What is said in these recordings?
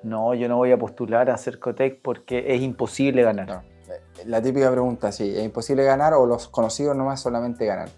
no, yo no voy a postular a Cercotec porque es imposible ganar. No. La típica pregunta, sí, ¿es imposible ganar o los conocidos nomás solamente ganan?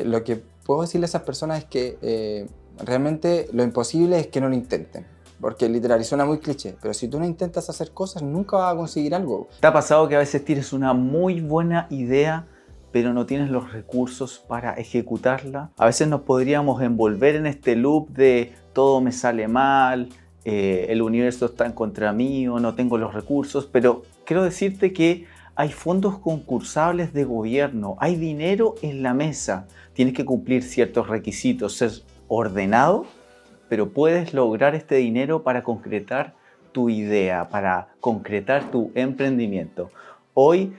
Lo que puedo decirle a esas personas es que realmente lo imposible es que no lo intenten. Porque literal, y suena muy cliché, pero si tú no intentas hacer cosas, nunca vas a conseguir algo. ¿Te ha pasado que a veces tienes una muy buena idea, pero no tienes los recursos para ejecutarla? A veces nos podríamos envolver en este loop de todo me sale mal, el universo está en contra mío, no tengo los recursos, pero quiero decirte que hay fondos concursables de gobierno, hay dinero en la mesa, tienes que cumplir ciertos requisitos, ser ordenado, pero puedes lograr este dinero para concretar tu idea, para concretar tu emprendimiento. Hoy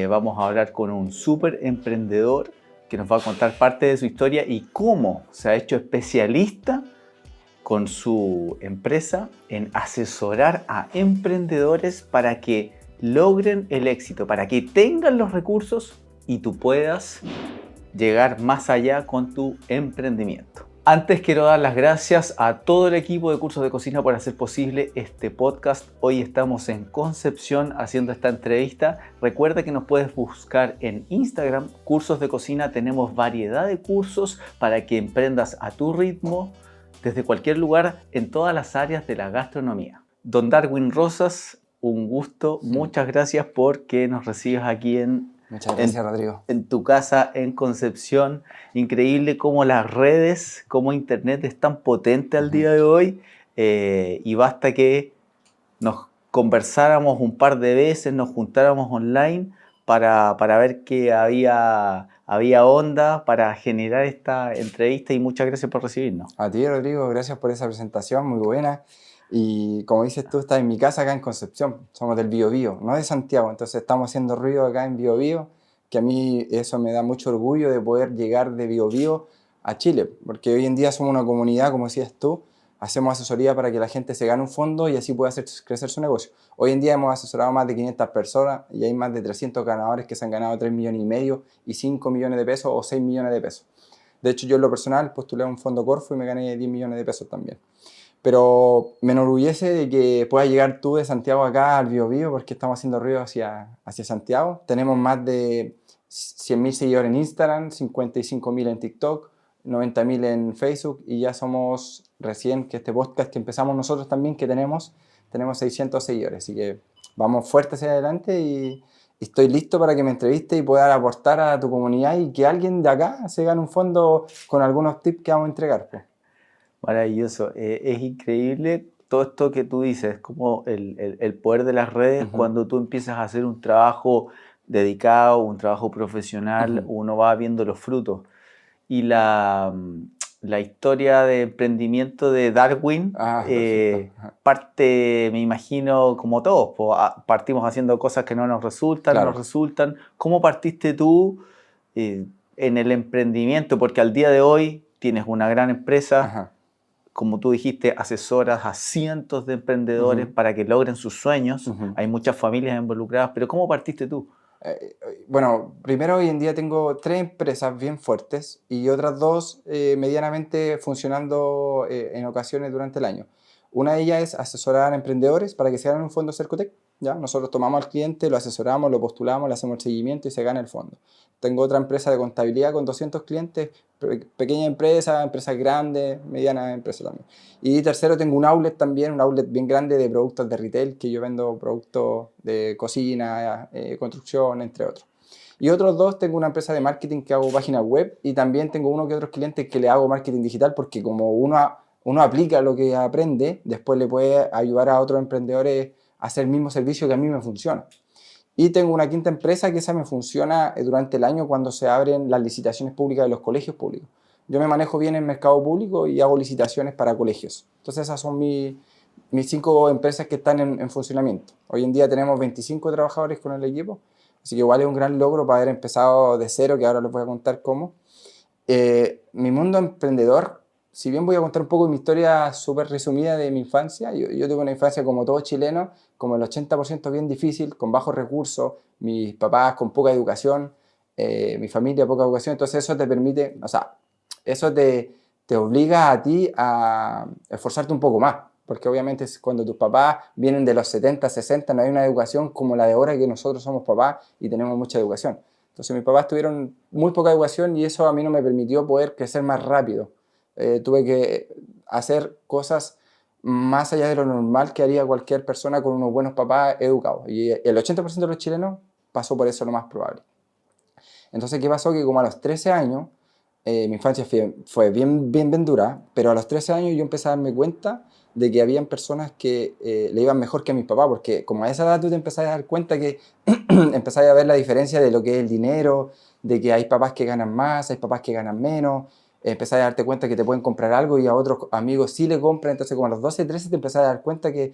vamos a hablar con un súper emprendedor que nos va a contar parte de su historia y cómo se ha hecho especialista con su empresa en asesorar a emprendedores para que logren el éxito, para que tengan los recursos y tú puedas llegar más allá con tu emprendimiento. Antes quiero dar las gracias a todo el equipo de Cursos de Cocina por hacer posible este podcast. Hoy estamos en Concepción haciendo esta entrevista. Recuerda que nos puedes buscar en Instagram, Cursos de Cocina. Tenemos variedad de cursos para que emprendas a tu ritmo, desde cualquier lugar, en todas las áreas de la gastronomía. Don Darwin Rosas, un gusto. Muchas gracias porque nos recibes aquí Muchas gracias, Rodrigo. en tu casa en Concepción. Increíble cómo las redes, cómo Internet es tan potente al día de hoy, y basta que nos conversáramos un par de veces, nos juntáramos online para ver que había onda para generar esta entrevista y muchas gracias por recibirnos. A ti, Rodrigo, gracias por esa presentación, muy buena. Y como dices tú, estás en mi casa acá en Concepción, somos del Biobío, no de Santiago, entonces estamos haciendo ruido acá en Biobío, que a mí eso me da mucho orgullo de poder llegar de Biobío a Chile, porque hoy en día somos una comunidad, como decías tú, hacemos asesoría para que la gente se gane un fondo y así pueda hacer crecer su negocio. Hoy en día hemos asesorado más de 500 personas y hay más de 300 ganadores que se han ganado 3,5 millones y 5 millones de pesos o 6 millones de pesos. De hecho, yo en lo personal postulé a un fondo Corfo y me gané 10 millones de pesos también. Pero me enorgullece de que puedas llegar tú de Santiago acá al Biobío porque estamos haciendo ruido hacia Santiago. Tenemos más de 100.000 seguidores en Instagram, 55.000 en TikTok, 90.000 en Facebook y ya somos recién, que este podcast que empezamos nosotros también, que tenemos 600 seguidores. Así que vamos fuerte hacia adelante y estoy listo para que me entreviste y pueda aportar a tu comunidad y que alguien de acá se gane un fondo con algunos tips que vamos a entregar, pues. Maravilloso. Es increíble todo esto que tú dices, como el poder de las redes. Cuando tú empiezas a hacer un trabajo dedicado, un trabajo profesional, uno va viendo los frutos. Y la historia de emprendimiento de Darwin parte, me imagino, como todos. Partimos haciendo cosas que no nos resultan, Claro. nos resultan. ¿Cómo partiste tú en el emprendimiento? Porque al día de hoy tienes una gran empresa. Como tú dijiste, asesoras a cientos de emprendedores para que logren sus sueños. Hay muchas familias involucradas, pero ¿cómo partiste tú? Bueno, primero hoy en día tengo 3 empresas bien fuertes y otras 2 medianamente funcionando en ocasiones durante el año. Una de ellas es asesorar a emprendedores para que se ganen un fondo Cercotec. ¿Ya? Nosotros tomamos al cliente, lo asesoramos, lo postulamos, le hacemos el seguimiento y se gana el fondo. Tengo otra empresa de contabilidad con 200 clientes, pequeña empresa, empresas grandes, medianas empresas también. Y tercero, tengo un outlet también, un outlet bien grande de productos de retail, que yo vendo productos de cocina, construcción, entre otros. Y otros 2, tengo una empresa de marketing que hago páginas web y también tengo uno que otros clientes que le hago marketing digital porque como uno aplica lo que aprende, después le puede ayudar a otros emprendedores a hacer el mismo servicio que a mí me funciona. Y tengo una quinta empresa que esa me funciona durante el año cuando se abren las licitaciones públicas de los colegios públicos. Yo me manejo bien en el mercado público y hago licitaciones para colegios. Entonces esas son mis 5 empresas que están en funcionamiento. Hoy en día tenemos 25 trabajadores con el equipo, así que igual es un gran logro para haber empezado de cero, que ahora les voy a contar cómo. Mi mundo emprendedor, si bien voy a contar un poco de mi historia súper resumida de mi infancia, yo tuve una infancia como todo chileno, como el 80% bien difícil, con bajos recursos, mis papás con poca educación, mi familia poca educación, entonces eso te permite, o sea, eso te obliga a ti a esforzarte un poco más. porque obviamente cuando tus papás vienen de los 70, 60, no hay una educación como la de ahora que nosotros somos papás y tenemos mucha educación. Entonces mis papás tuvieron muy poca educación y eso a mí no me permitió poder crecer más rápido. Tuve que hacer cosas más allá de lo normal que haría cualquier persona con unos buenos papás educados. Y el 80% de los chilenos pasó por eso lo más probable. Entonces, ¿qué pasó? Que como a los 13 años, mi infancia fue bien dura, pero a los 13 años yo empecé a darme cuenta de que habían personas que le iban mejor que a mis papás, porque como a esa edad tú te empezás a dar cuenta que empezás a ver la diferencia de lo que es el dinero, de que hay papás que ganan más, hay papás que ganan menos, empezás a darte cuenta que te pueden comprar algo y a otros amigos sí le compran, entonces como a los 12, 13 te empezás a dar cuenta que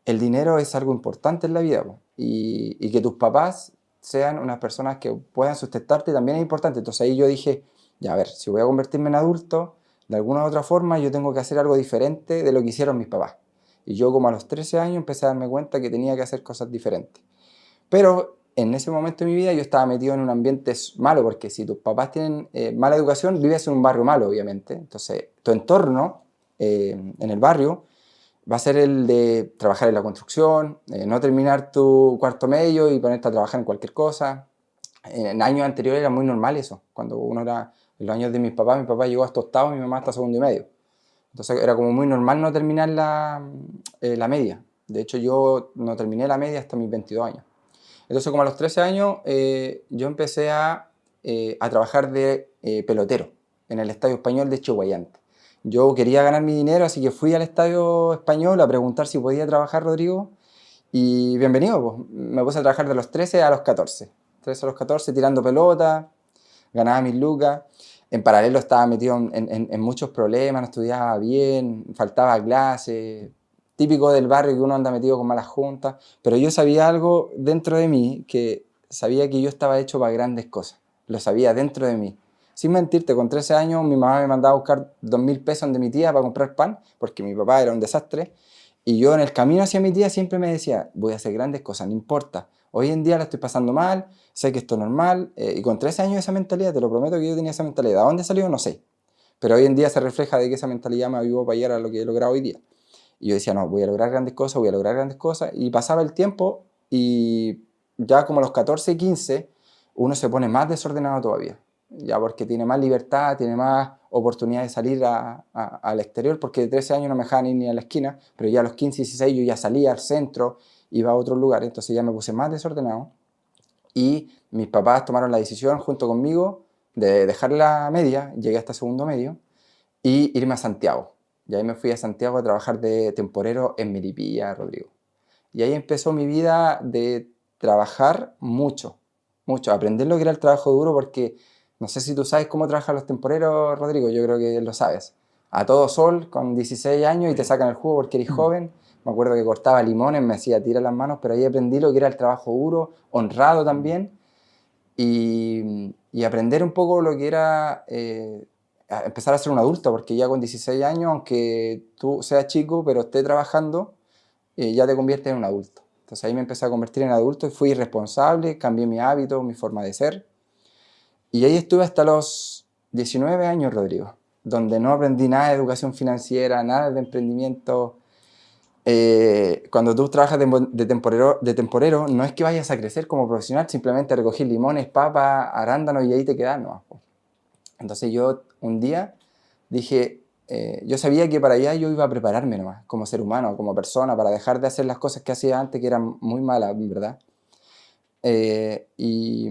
el dinero es algo importante en la vida, po, y que tus papás sean unas personas que puedan sustentarte también es importante. Entonces ahí yo dije, ya a ver, si voy a convertirme en adulto, de alguna u otra forma yo tengo que hacer algo diferente de lo que hicieron mis papás. Y yo como a los 13 años empecé a darme cuenta que tenía que hacer cosas diferentes. Pero en ese momento de mi vida yo estaba metido en un ambiente malo, porque si tus papás tienen mala educación, vives en un barrio malo, obviamente. Entonces tu entorno en el barrio va a ser el de trabajar en la construcción, no terminar tu cuarto medio y ponerte a trabajar en cualquier cosa. En años anteriores era muy normal eso. Cuando uno era, en los años de mi papá llegó hasta octavo, mi mamá hasta segundo y medio. Entonces era como muy normal no terminar la media. De hecho yo no terminé la media hasta mis 22 años. Entonces como a los 13 años yo empecé a trabajar de pelotero en el Estadio Español de Chihuayante. Yo quería ganar mi dinero, así que fui al Estadio Español a preguntar si podía trabajar, Rodrigo, y bienvenido, pues. Me puse a trabajar de los 13 a los 14. 13 a los 14 tirando pelota, ganaba mis lucas. En paralelo estaba metido en muchos problemas, no estudiaba bien, faltaba clases, típico del barrio que uno anda metido con malas juntas, pero yo sabía algo dentro de mí, que sabía que yo estaba hecho para grandes cosas, lo sabía dentro de mí. Sin mentirte, con 13 años mi mamá me mandaba a buscar 2.000 pesos de mi tía para comprar pan, porque mi papá era un desastre, y yo en el camino hacia mi tía siempre me decía, voy a hacer grandes cosas, no importa, hoy en día la estoy pasando mal, sé que esto es normal, y con 13 años esa mentalidad, te lo prometo que yo tenía esa mentalidad. ¿A dónde salió? No sé, pero hoy en día se refleja de que esa mentalidad me ayudó para llegar a lo que he logrado hoy día. Y yo decía, no, voy a lograr grandes cosas, voy a lograr grandes cosas. Y pasaba el tiempo y ya como a los 14, 15, uno se pone más desordenado todavía. Ya porque tiene más libertad, tiene más oportunidad de salir al exterior, porque de 13 años no me dejaban ir ni a la esquina, pero ya a los 15, 16 yo ya salía al centro, iba a otros lugares, entonces ya me puse más desordenado. Y mis papás tomaron la decisión junto conmigo de dejar la media, llegué hasta segundo medio, y irme a Santiago. Y ahí me fui a Santiago a trabajar de temporero en Melipilla, Rodrigo. Y ahí empezó mi vida de trabajar mucho, mucho, aprender lo que era el trabajo duro, porque no sé si tú sabes cómo trabajan los temporeros, Rodrigo, yo creo que lo sabes. A todo sol, con 16 años y te sacan el jugo porque eres joven. Me acuerdo que cortaba limones, me hacía tirar las manos, pero ahí aprendí lo que era el trabajo duro, honrado también, y aprender un poco lo que era a empezar a ser un adulto, porque ya con 16 años, aunque tú seas chico, pero estés trabajando, ya te conviertes en un adulto. Entonces ahí me empecé a convertir en adulto y fui responsable, cambié mi hábito, mi forma de ser. Y ahí estuve hasta los 19 años, Rodrigo, donde no aprendí nada de educación financiera, nada de emprendimiento. Cuando tú trabajas de temporero, no es que vayas a crecer como profesional, simplemente recoger limones, papas, arándanos y ahí te quedas, no. Entonces yo un día dije, yo sabía que para allá yo iba a prepararme nomás, como ser humano, como persona, para dejar de hacer las cosas que hacía antes, que eran muy malas, en verdad. Eh, y,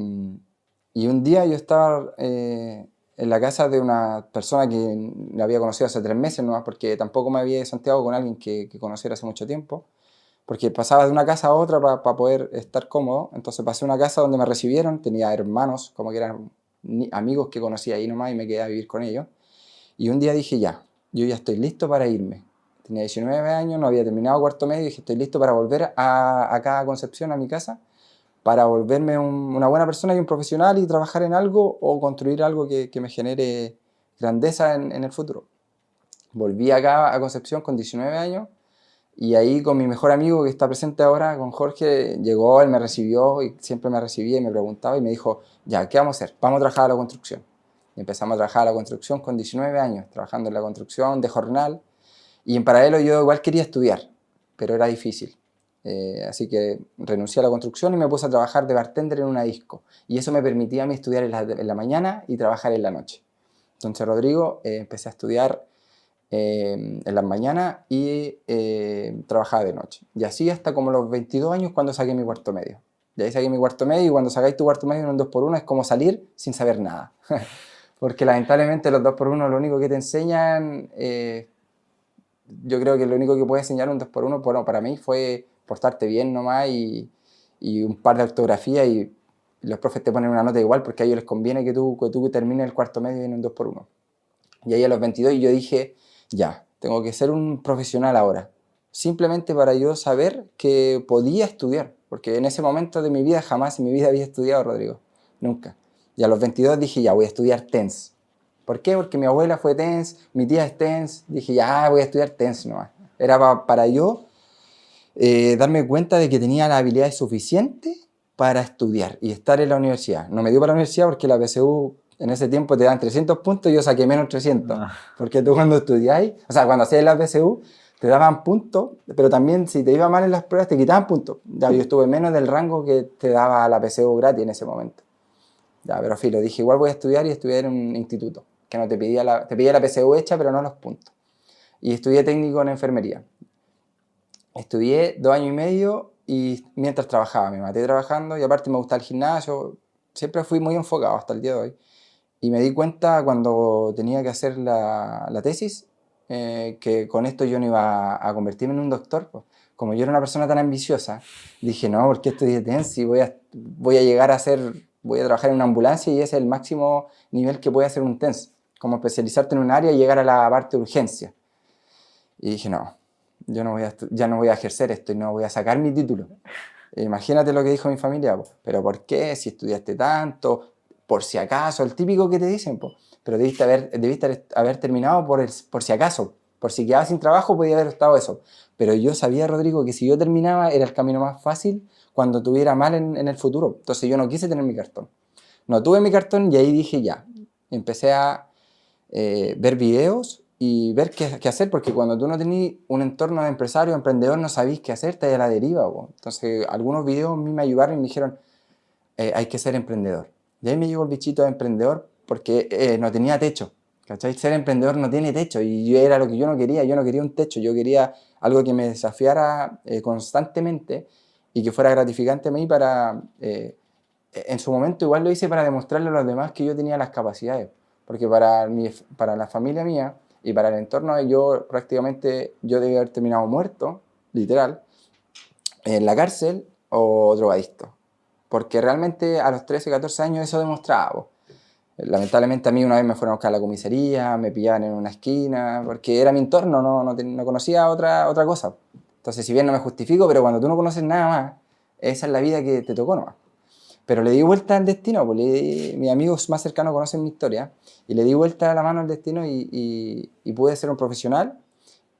y un día yo estaba en la casa de una persona que la había conocido hace 3 meses nomás, porque tampoco me había ido a Santiago con alguien que conociera hace mucho tiempo, porque pasaba de una casa a otra para poder estar cómodo. Entonces pasé a una casa donde me recibieron, tenía hermanos, como que eran amigos que conocí ahí nomás y me quedé a vivir con ellos. Y un día dije, ya, yo ya estoy listo para irme. Tenía 19 años, no había terminado cuarto medio y dije, estoy listo para volver acá a Concepción, a mi casa, para volverme una buena persona y un profesional y trabajar en algo o construir algo que me genere grandeza en el futuro. Volví acá a Concepción con 19 años y ahí con mi mejor amigo que está presente ahora, con Jorge, llegó, él me recibió y siempre me recibía y me preguntaba y me dijo, ya, ¿qué vamos a hacer? Vamos a trabajar a la construcción. Y empezamos a trabajar a la construcción con 19 años, trabajando en la construcción de jornal. Y en paralelo yo igual quería estudiar, pero era difícil. Así que renuncié a la construcción y me puse a trabajar de bartender en una disco. Y eso me permitía a mí estudiar en la mañana y trabajar en la noche. Entonces, Rodrigo, empecé a estudiar en las mañanas y trabajaba de noche. Y así hasta como los 22 años cuando saqué mi cuarto medio. De ahí saqué mi cuarto medio y cuando sacáis tu cuarto medio en un 2x1 es como salir sin saber nada. Porque lamentablemente los 2x1 lo único que te enseñan, yo creo que lo único que puede enseñar un 2x1, bueno, para mí fue portarte bien nomás y un par de ortografía y los profes te ponen una nota igual porque a ellos les conviene que tú termines el cuarto medio en un 2x1. Y ahí a los 22 yo dije, ya, tengo que ser un profesional ahora. Simplemente para yo saber que podía estudiar. Porque en ese momento de mi vida jamás en mi vida había estudiado, Rodrigo. Nunca. Y a los 22 dije, ya, voy a estudiar TENS. ¿Por qué? Porque mi abuela fue TENS, mi tía es TENS. Dije, ya, voy a estudiar TENS nomás. Era para yo darme cuenta de que tenía las habilidades suficientes para estudiar y estar en la universidad. No me dio para la universidad porque la PSU en ese tiempo te dan 300 puntos y yo saqué menos 300. Porque tú cuando estudiáis, o sea, cuando hacías la PSU, te daban puntos, pero también si te iba mal en las pruebas te quitaban puntos. Ya, yo estuve menos del rango que te daba la PSU gratis en ese momento. Ya, pero filo, dije, igual voy a estudiar y estudié en un instituto, que no te pedía te pedía la PSU hecha, pero no los puntos. Y estudié técnico en enfermería. Estudié 2 años y medio y mientras trabajaba, me maté trabajando y aparte me gustaba el gimnasio, siempre fui muy enfocado hasta el día de hoy. Y me di cuenta cuando tenía que hacer la tesis que con esto yo no iba a convertirme en un doctor. Pues. Como yo era una persona tan ambiciosa, dije, no, ¿por qué estudié TENS? Y voy a llegar a voy a trabajar en una ambulancia y ese es el máximo nivel que puede hacer un TENS, como especializarte en un área y llegar a la parte de urgencia. Y dije, no, yo ya no voy a ejercer esto y no voy a sacar mi título. Imagínate lo que dijo mi familia, po. Pero ¿por qué? Si estudiaste tanto, por si acaso, el típico que te dicen, po. Pero debiste haber terminado por si acaso, por si quedabas sin trabajo podía haber estado eso. Pero yo sabía, Rodrigo, que si yo terminaba era el camino más fácil cuando tuviera mal en el futuro. Entonces yo no quise tener mi cartón. No tuve mi cartón y ahí dije ya. Empecé a ver videos y ver qué hacer, porque cuando tú no tenés un entorno de empresario, emprendedor, no sabís qué hacer, estás a la deriva. Po. Entonces, algunos videos a mí me ayudaron y me dijeron, hay que ser emprendedor. Y ahí me llegó el bichito de emprendedor porque no tenía techo. ¿Cachai? Ser emprendedor no tiene techo y yo era lo que yo no quería un techo, yo quería algo que me desafiara constantemente y que fuera gratificante a mí en su momento igual lo hice para demostrarle a los demás que yo tenía las capacidades, porque para la familia mía y para el entorno yo prácticamente yo debía haber terminado muerto, literal, en la cárcel o drogadicto, porque realmente a los 13, 14 años eso demostraba. Po. Lamentablemente a mí una vez me fueron a buscar a la comisaría, me pillaban en una esquina, porque era mi entorno, no conocía otra cosa. Entonces, si bien no me justifico, pero cuando tú no conoces nada más, esa es la vida que te tocó nomás. Pero le di vuelta al destino, pues mis amigos más cercanos conocen mi historia, y le di vuelta a la mano al destino y pude ser un profesional,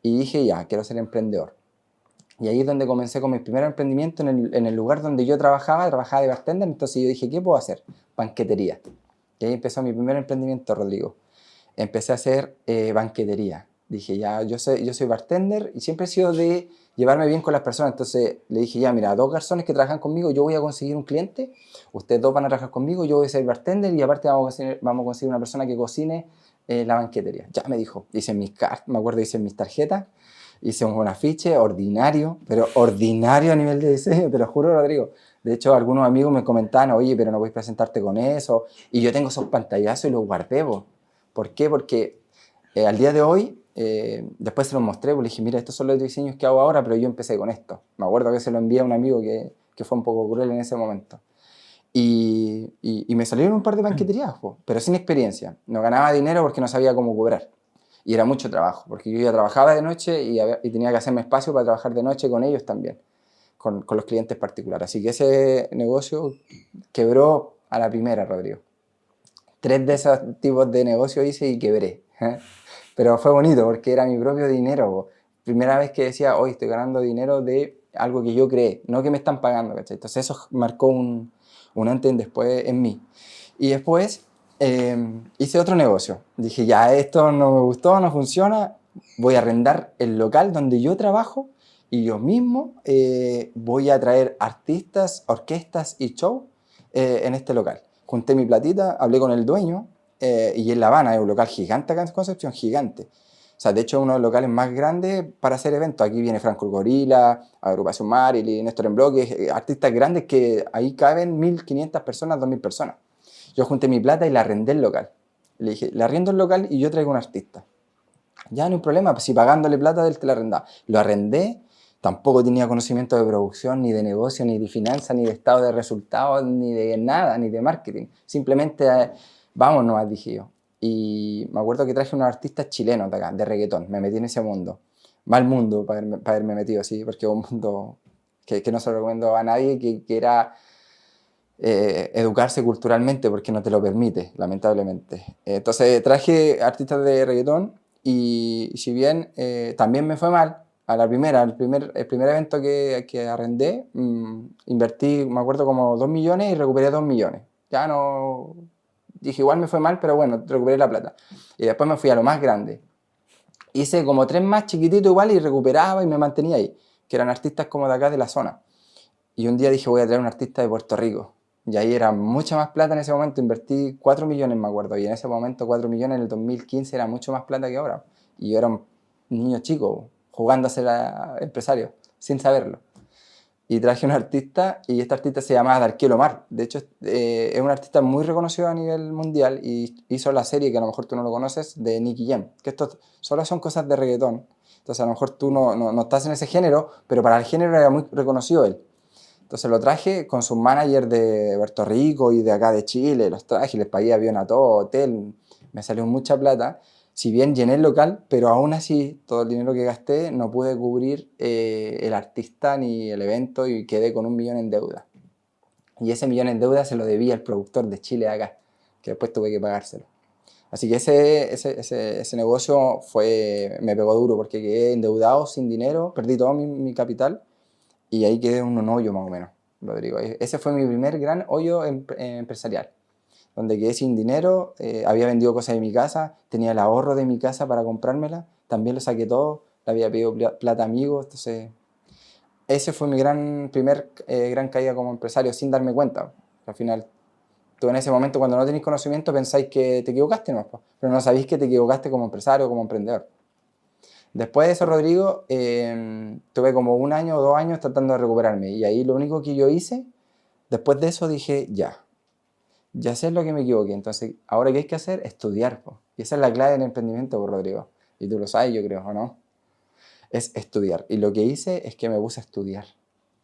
y dije, ya, quiero ser emprendedor. Y ahí es donde comencé con mi primer emprendimiento en el lugar donde yo trabajaba de bartender, entonces yo dije, ¿qué puedo hacer? Banquetería. Y ahí empezó mi primer emprendimiento, Rodrigo. Empecé a hacer banquetería. Dije, ya, yo soy bartender y siempre he sido de llevarme bien con las personas. Entonces le dije, ya, mira, 2 garzones que trabajan conmigo, yo voy a conseguir un cliente, ustedes 2 van a trabajar conmigo, yo voy a ser bartender y aparte vamos a conseguir una persona que cocine la banquetería. Ya me dijo, me acuerdo, hice mis tarjetas, hice un afiche ordinario, pero ordinario a nivel de diseño, te lo juro, Rodrigo. De hecho, algunos amigos me comentaban, oye, pero no puedes presentarte con eso. Y yo tengo esos pantallazos y los guardé, po. ¿Por qué? Porque al día de hoy, después se los mostré, pues le dije, mira, estos son los diseños que hago ahora, pero yo empecé con esto. Me acuerdo que se lo envié a un amigo que fue un poco cruel en ese momento. Y me salieron un par de banqueterías, pues, pero sin experiencia. No ganaba dinero porque no sabía cómo cobrar. Y era mucho trabajo, porque yo ya trabajaba de noche y tenía que hacerme espacio para trabajar de noche con ellos también, con los clientes particulares. Así que ese negocio quebró a la primera, Rodrigo. 3 de esos tipos de negocios hice y quebré. Pero fue bonito porque era mi propio dinero. Po. Primera vez que decía, hoy estoy ganando dinero de algo que yo creé, no que me están pagando. ¿Cachai? Entonces eso marcó un antes y un después en mí. Y después hice otro negocio. Dije, ya, esto no me gustó, no funciona. voy a arrendar el local donde yo trabajo y yo mismo voy a traer artistas, orquestas y show en este local. Junté mi platita, hablé con el dueño y en La Habana es un local gigante acá en Concepción, gigante. O sea, de hecho, es uno de los locales más grandes para hacer eventos. Aquí viene Franco el Gorila, Agrupación Marilyn, Néstor en Bloques, artistas grandes que ahí caben 1.500 personas, 2.000 personas. Yo junté mi plata y le arrendé el local. Le dije, le arriendo el local y yo traigo un artista. Ya no hay problema, pues si pagándole plata él te la arrendaba. Lo arrendé, tampoco tenía conocimiento de producción, ni de negocio, ni de finanzas, ni de estado de resultados, ni de nada, ni de marketing. Simplemente, vamos nomás, dije yo. Y me acuerdo que traje unos artistas chilenos de acá, de reggaetón. Me metí en ese mundo. Mal mundo para haberme metido así, porque es un mundo que no se lo recomiendo a nadie, que era educarse culturalmente porque no te lo permite, lamentablemente. Entonces traje artistas de reggaetón y si bien también me fue mal, a la primera, el primer evento que arrendé, invertí, me acuerdo, como 2 millones y recuperé 2 millones. Ya no... Dije, igual me fue mal, pero bueno, recuperé la plata. Y después me fui a lo más grande. Hice como 3 más chiquititos igual y recuperaba y me mantenía ahí, que eran artistas como de acá de la zona. Y un día dije, voy a traer un artista de Puerto Rico. Y ahí era mucha más plata en ese momento. Invertí 4 millones, me acuerdo. Y en ese momento 4 millones en el 2015 era mucho más plata que ahora. Y yo era un niño chico, jugando a ser empresario, sin saberlo. Y traje un artista, y este artista se llama Darkiel Omar. De hecho, es un artista muy reconocido a nivel mundial y hizo la serie, que a lo mejor tú no lo conoces, de Nicky Jam. Que esto solo son cosas de reggaetón. Entonces a lo mejor tú no estás en ese género, pero para el género era muy reconocido él. Entonces lo traje con sus managers de Puerto Rico y de acá de Chile, los traje, les pagué avión a todo, hotel, me salió mucha plata. Si bien llené el local, pero aún así todo el dinero que gasté no pude cubrir el artista ni el evento y quedé con 1 millón en deuda. Y ese millón en deuda se lo debía al productor de Chile de acá, que después tuve que pagárselo. Así que ese negocio me pegó duro porque quedé endeudado, sin dinero, perdí todo mi capital y ahí quedé en un hoyo más o menos, Rodrigo. Ese fue mi primer gran hoyo empresarial, donde quedé sin dinero, había vendido cosas de mi casa, tenía el ahorro de mi casa para comprármela, también lo saqué todo, le había pedido plata a amigos, entonces ese fue mi primer gran caída como empresario sin darme cuenta. Al final, tú en ese momento cuando no tenéis conocimiento pensáis que te equivocaste, ¿no? Pero no sabéis que te equivocaste como empresario o como emprendedor. Después de eso, Rodrigo, tuve como 1 año o 2 años tratando de recuperarme. Y ahí lo único que yo hice, después de eso dije, ya sé lo que me equivoqué. Entonces, ahora qué hay que hacer, estudiar. Po. Y esa es la clave del emprendimiento, po, Rodrigo. Y tú lo sabes, yo creo, ¿o no? Es estudiar. Y lo que hice es que me puse a estudiar.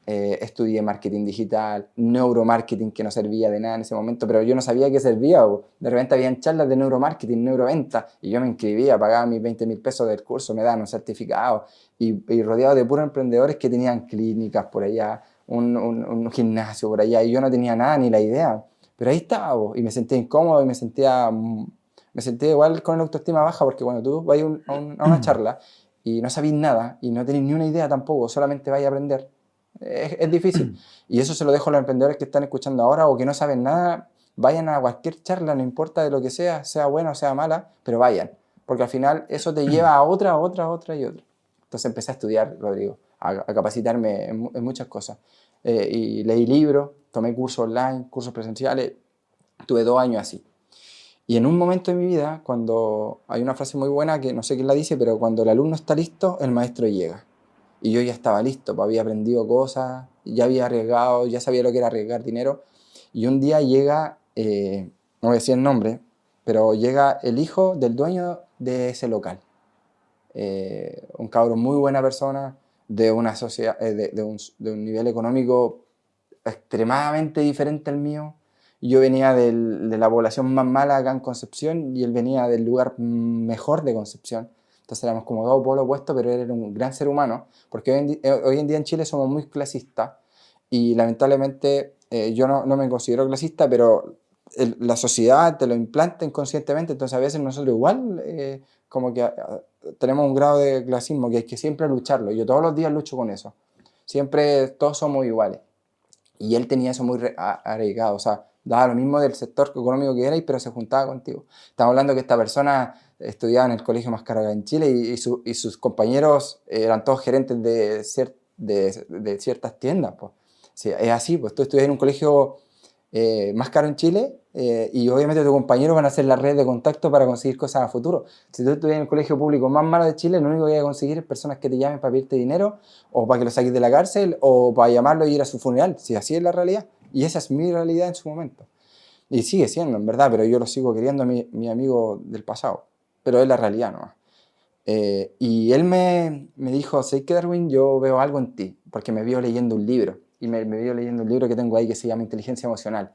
Estudié marketing digital, neuromarketing, que no servía de nada en ese momento, pero yo no sabía que servía. Po. De repente habían charlas de neuromarketing, neuroventa, y yo me inscribía, pagaba mis 20.000 pesos del curso, me daban un certificado, y rodeado de puros emprendedores que tenían clínicas por allá, un gimnasio por allá, y yo no tenía nada ni la idea. Pero ahí estaba, po, y me sentía incómodo y me sentía igual con la autoestima baja, porque cuando tú vas a una charla y no sabís nada y no tenéis ni una idea tampoco, solamente vais a aprender, es difícil. Y eso se lo dejo a los emprendedores que están escuchando ahora o que no saben nada. Vayan a cualquier charla, no importa de lo que sea buena o sea mala, pero vayan. Porque al final eso te lleva a otra y otra. Entonces empecé a estudiar, Rodrigo, a capacitarme en muchas cosas. Y leí libros, tomé cursos online, cursos presenciales. Tuve 2 años así. Y en un momento de mi vida, cuando hay una frase muy buena que no sé quién la dice, pero cuando el alumno está listo, el maestro llega. Y yo ya estaba listo, pues había aprendido cosas, ya había arriesgado, ya sabía lo que era arriesgar dinero. Y un día llega, no voy a decir el nombre, pero llega el hijo del dueño de ese local. Un cabro muy buena persona, de una sociedad, de un nivel económico extremadamente diferente al mío. Yo venía de la población más mala acá en Concepción y él venía del lugar mejor de Concepción. Entonces éramos como dos polos opuestos, pero él era un gran ser humano, porque hoy en día en Chile somos muy clasistas y lamentablemente yo no me considero clasista, pero la sociedad te lo implanta inconscientemente, entonces a veces nosotros igual como que tenemos un grado de clasismo que hay que siempre lucharlo. Yo todos los días lucho con eso. Siempre todos somos iguales. Y él tenía eso muy arraigado, o sea, daba lo mismo del sector económico que era, pero se juntaba contigo. Estamos hablando que esta persona estudiaba en el colegio más caro acá en Chile y sus compañeros eran todos gerentes de ciertas tiendas. Pues. Sí, es así, pues tú estudias en un colegio más caro en Chile y obviamente tus compañeros van a hacer la red de contacto para conseguir cosas a futuro. Si tú estudias en el colegio público más malo de Chile, lo único que vas a conseguir es personas que te llamen para pedirte dinero o para que lo saques de la cárcel o para llamarlo y ir a su funeral, si así es la realidad. Y esa es mi realidad en su momento. Y sigue siendo, en verdad, pero yo lo sigo queriendo a mi amigo del pasado. Pero es la realidad, ¿no? Y él me dijo, ¿sabes qué, Darwin? Yo veo algo en ti, porque me vio leyendo un libro. Y me vio leyendo un libro que tengo ahí que se llama Inteligencia Emocional.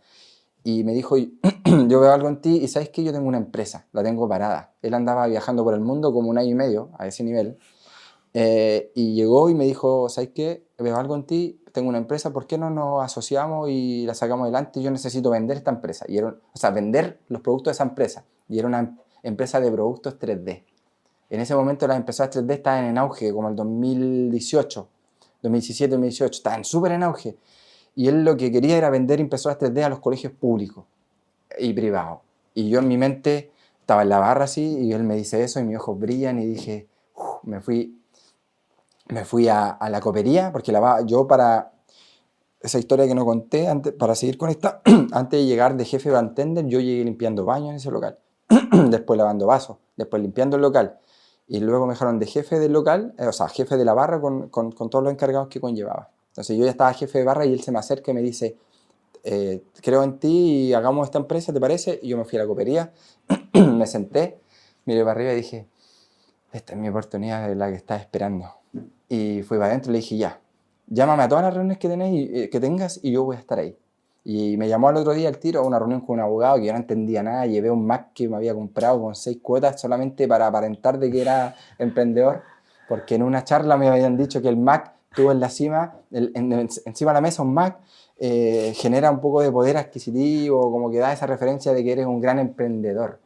Y me dijo, yo veo algo en ti y ¿sabes qué? Yo tengo una empresa, la tengo parada. Él andaba viajando por el mundo como un año y medio a ese nivel. Y llegó y me dijo, ¿sabes qué? Veo algo en ti, tengo una empresa, ¿por qué no nos asociamos y la sacamos adelante? Yo necesito vender esta empresa. O sea, vender los productos de esa empresa. Y era una empresa de productos 3D. En ese momento las impresoras 3D estaban en auge, como el 2018, 2017, 2018, estaban súper en auge. Y él lo que quería era vender impresoras 3D a los colegios públicos y privados. Y yo en mi mente estaba en la barra así, y él me dice eso, y mis ojos brillan, y dije, me fui a la copería, porque yo para esa historia que no conté, para seguir con esta, antes de llegar de jefe bartender, yo llegué limpiando baños en ese local, después lavando vasos, después limpiando el local, y luego me dejaron de jefe del local, o sea, jefe de la barra con todos los encargados que conllevaba. Entonces yo ya estaba jefe de barra y él se me acerca y me dice, creo en ti y hagamos esta empresa, ¿te parece? Y yo me fui a la copería, me senté, miré para arriba y dije, esta es mi oportunidad, de la que estaba esperando. Y fui para adentro y le dije, ya, llámame a todas las reuniones que tengas y yo voy a estar ahí. Y me llamó al otro día al tiro a una reunión con un abogado que yo no entendía nada. Llevé un Mac que me había comprado con 6 cuotas solamente para aparentar de que era emprendedor, porque en una charla me habían dicho que el Mac tuvo en la cima, encima de la mesa un Mac, genera un poco de poder adquisitivo, como que da esa referencia de que eres un gran emprendedor.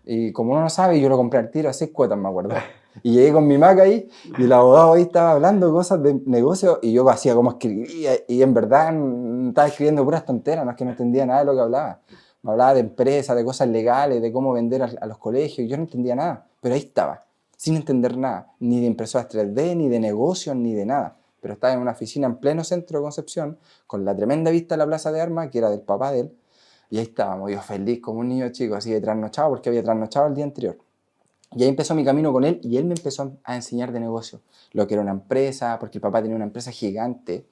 Y como uno no sabe, yo lo compré al tiro a 6 cuotas, me acuerdo. Y llegué con mi Mac ahí y el abogado ahí estaba hablando cosas de negocio y yo hacía como escribía y en verdad estaba escribiendo puras tonteras, no es que no entendía nada de lo que hablaba. Me hablaba de empresas, de cosas legales, de cómo vender a los colegios y yo no entendía nada. Pero ahí estaba, sin entender nada, ni de impresoras 3D, ni de negocios, ni de nada. Pero estaba en una oficina en pleno centro de Concepción, con la tremenda vista a la Plaza de Armas, que era del papá de él. Y ahí estábamos, yo feliz como un niño chico, así de trasnochado, porque había trasnochado el día anterior. Y ahí empezó mi camino con él y él me empezó a enseñar de negocio, lo que era una empresa, porque el papá tenía una empresa gigante,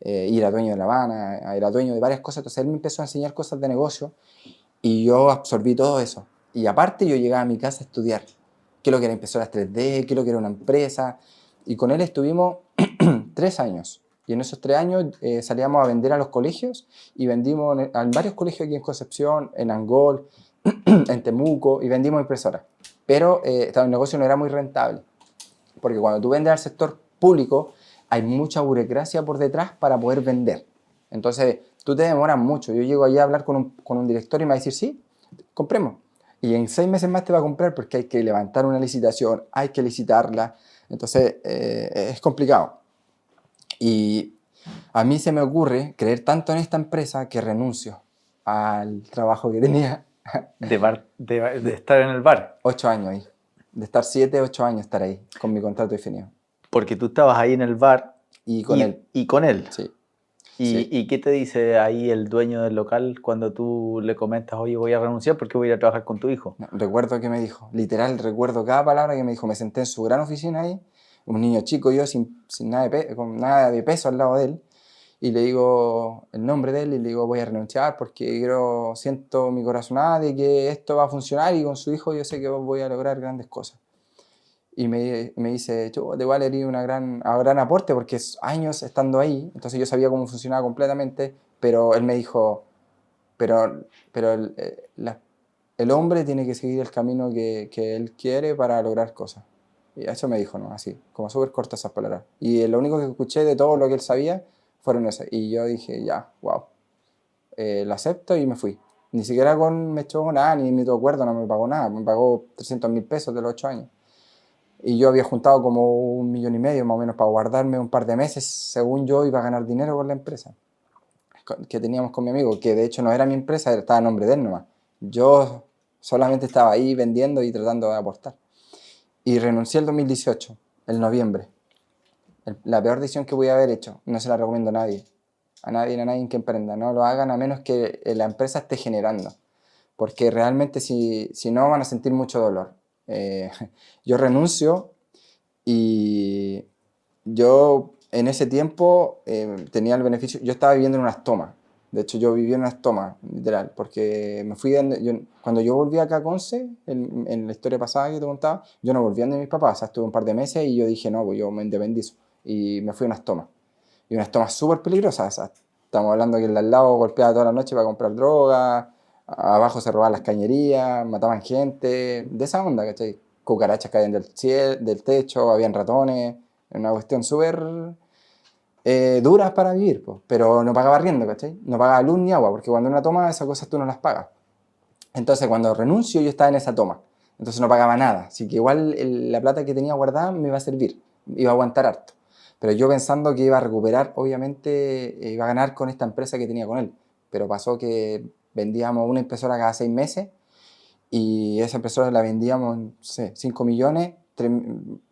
y era dueño de La Habana, era dueño de varias cosas, entonces él me empezó a enseñar cosas de negocio y yo absorbí todo eso. Y aparte yo llegaba a mi casa a estudiar qué es lo que era impresoras 3D, qué es lo que era una empresa, y con él estuvimos 3 años. Y en esos 3 años salíamos a vender a los colegios y vendimos en varios colegios aquí en Concepción, en Angol, en Temuco, y vendimos impresoras. Pero el negocio no era muy rentable, porque cuando tú vendes al sector público hay mucha burocracia por detrás para poder vender. Entonces tú te demoras mucho. Yo llego allá a hablar con un director y me va a decir, sí, compremos. Y en 6 meses más te va a comprar porque hay que levantar una licitación, hay que licitarla. Entonces es complicado. Y a mí se me ocurre creer tanto en esta empresa que renuncio al trabajo que tenía. De estar en el bar. 8 años ahí. De estar 7, 8 años estar ahí, con mi contrato definido. Porque tú estabas ahí en el bar Y con él. Y con él. Sí. Sí. ¿Y qué te dice ahí el dueño del local cuando tú le comentas, oye, voy a renunciar porque voy a ir a trabajar con tu hijo? No, recuerdo que me dijo, literal, recuerdo cada palabra que me dijo. Me senté en su gran oficina ahí, un niño chico yo, sin con nada de peso al lado de él, y le digo el nombre de él y le digo, voy a renunciar porque siento mi corazonada de que esto va a funcionar y con su hijo yo sé que voy a lograr grandes cosas. Y me dice, yo igual haría un gran aporte porque es años estando ahí, entonces yo sabía cómo funcionaba completamente, pero él me dijo, pero el hombre tiene que seguir el camino que él quiere para lograr cosas. Y eso me dijo, ¿no? Así, como súper cortas esas palabras. Y lo único que escuché de todo lo que él sabía fueron esas. Y yo dije, ya, wow, lo acepto y me fui. Ni siquiera me echó nada, ni mi acuerdo, no me pagó nada. Me pagó 300.000 pesos de los 8 años. Y yo había juntado como 1,5 millones más o menos para guardarme un par de meses, según yo iba a ganar dinero con la empresa que teníamos con mi amigo, que de hecho no era mi empresa, estaba a nombre de él nomás. Yo Solamente estaba ahí vendiendo y tratando de aportar. Y renuncié el 2018, el noviembre. La peor decisión que voy a haber hecho. No se la recomiendo a nadie. A nadie que emprenda. No lo hagan a menos que la empresa esté generando. Porque realmente si no van a sentir mucho dolor. Yo renuncio y yo en ese tiempo tenía el beneficio. Yo estaba viviendo en unas tomas. De hecho, yo viví en unas tomas, literal, porque me fui cuando yo volví acá a Conce, en la historia pasada que te contaba, yo no volví donde mis papás, o sea, estuve un par de meses y yo dije, no, pues yo me independizo. Y me fui a unas tomas. Y unas tomas súper peligrosas, o sea, estamos hablando que el de al lado golpeaba toda la noche para comprar droga, abajo se robaban las cañerías, mataban gente, de esa onda, ¿cachai? Cucarachas caían del techo, habían ratones, una cuestión súper duras para vivir, pues, pero no pagaba arriendo, ¿cachai? No pagaba luz ni agua, porque cuando una toma esas cosas tú no las pagas. Entonces cuando renuncio yo estaba en esa toma, entonces no pagaba nada, así que igual la plata que tenía guardada me iba a servir, iba a aguantar harto. Pero yo pensando que iba a recuperar, obviamente iba a ganar con esta empresa que tenía con él, pero pasó que vendíamos una impresora cada 6 meses y esa impresora la vendíamos, no sé, 5 millones,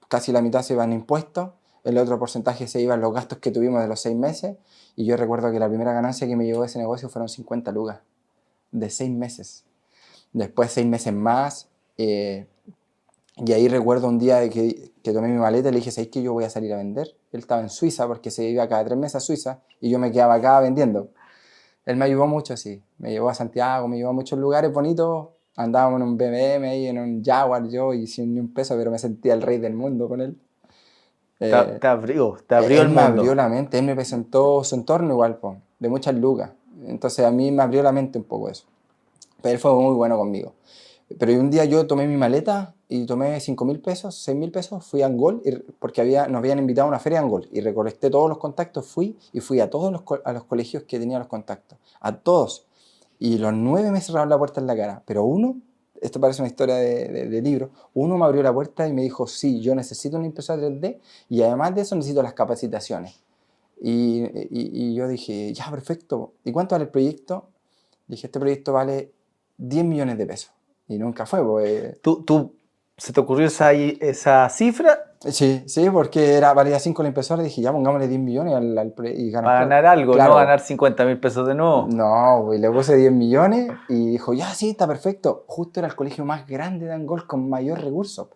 casi la mitad se iban impuestos, el otro porcentaje se iba en los gastos que tuvimos de los 6 meses, y yo recuerdo que la primera ganancia que me llevó ese negocio fueron 50 lucas, de 6 meses. Después 6 meses más, y ahí recuerdo un día que tomé mi maleta y le dije, ¿sabes qué? Yo voy a salir a vender. Él estaba en Suiza porque se iba cada 3 meses a Suiza, y yo me quedaba acá vendiendo. Él me ayudó mucho, sí. Me llevó a Santiago, me llevó a muchos lugares bonitos. Andábamos en un BMW ahí, en un Jaguar yo, y sin ni un peso, pero me sentía el rey del mundo con él. Eh, Te abrió Él el me abrió mundo. la mente, él me presentó su entorno igual, po, de muchas lucas. Entonces a mí me abrió la mente un poco eso. Pero él fue muy bueno conmigo. Pero un día yo tomé mi maleta y tomé 5.000 pesos, 6.000 pesos, fui a Angol, porque nos habían invitado a una feria de Angol, y recolecté todos los contactos, y fui a todos a los colegios que tenía los contactos, a todos. Y los 9 me cerraron la puerta en la cara, pero uno, esto parece una historia de libro, uno me abrió la puerta y me dijo, sí, yo necesito una impresora 3D y además de eso necesito las capacitaciones. Y yo dije, ya, perfecto. ¿Y cuánto vale el proyecto? Dije, este proyecto vale 10 millones de pesos. Y nunca fue, pues. ¿Se te ocurrió esa cifra Sí, sí, porque valía 5 la impresora y dije, ya, pongámosle 10 millones y ganas para plata. ganar algo, no Claro, ganar 50.000 pesos de nuevo? no, pues le puse 10 millones y dijo, ya, sí, está perfecto. Justo era el colegio más grande de Angol con mayor recursos.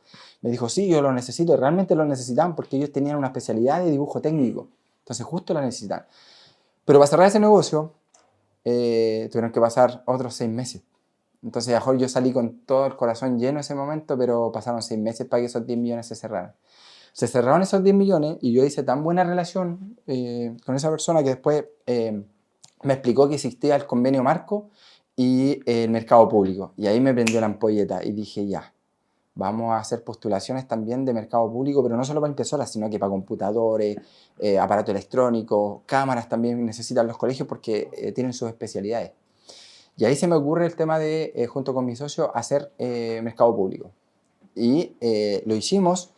Me dijo, sí, yo lo necesito, realmente lo necesitaban porque ellos tenían una especialidad de dibujo técnico. Entonces justo la necesitan. Pero para cerrar ese negocio, tuvieron que pasar otros 6 meses. Entonces, a lo mejor yo salí con todo el corazón lleno ese momento, pero pasaron 6 meses para que esos 10 millones se cerraran. Se cerraron esos 10 millones y yo hice tan buena relación con esa persona que después me explicó que existía el convenio marco y el mercado público. Y ahí me prendió la ampolleta y dije, ya, vamos a hacer postulaciones también de mercado público, pero no solo para impresoras, sino que para computadores, aparatos electrónicos, cámaras también necesitan los colegios porque tienen sus especialidades. Y ahí se me ocurre el tema de, junto con mi socio, hacer mercado público. Y lo hicimos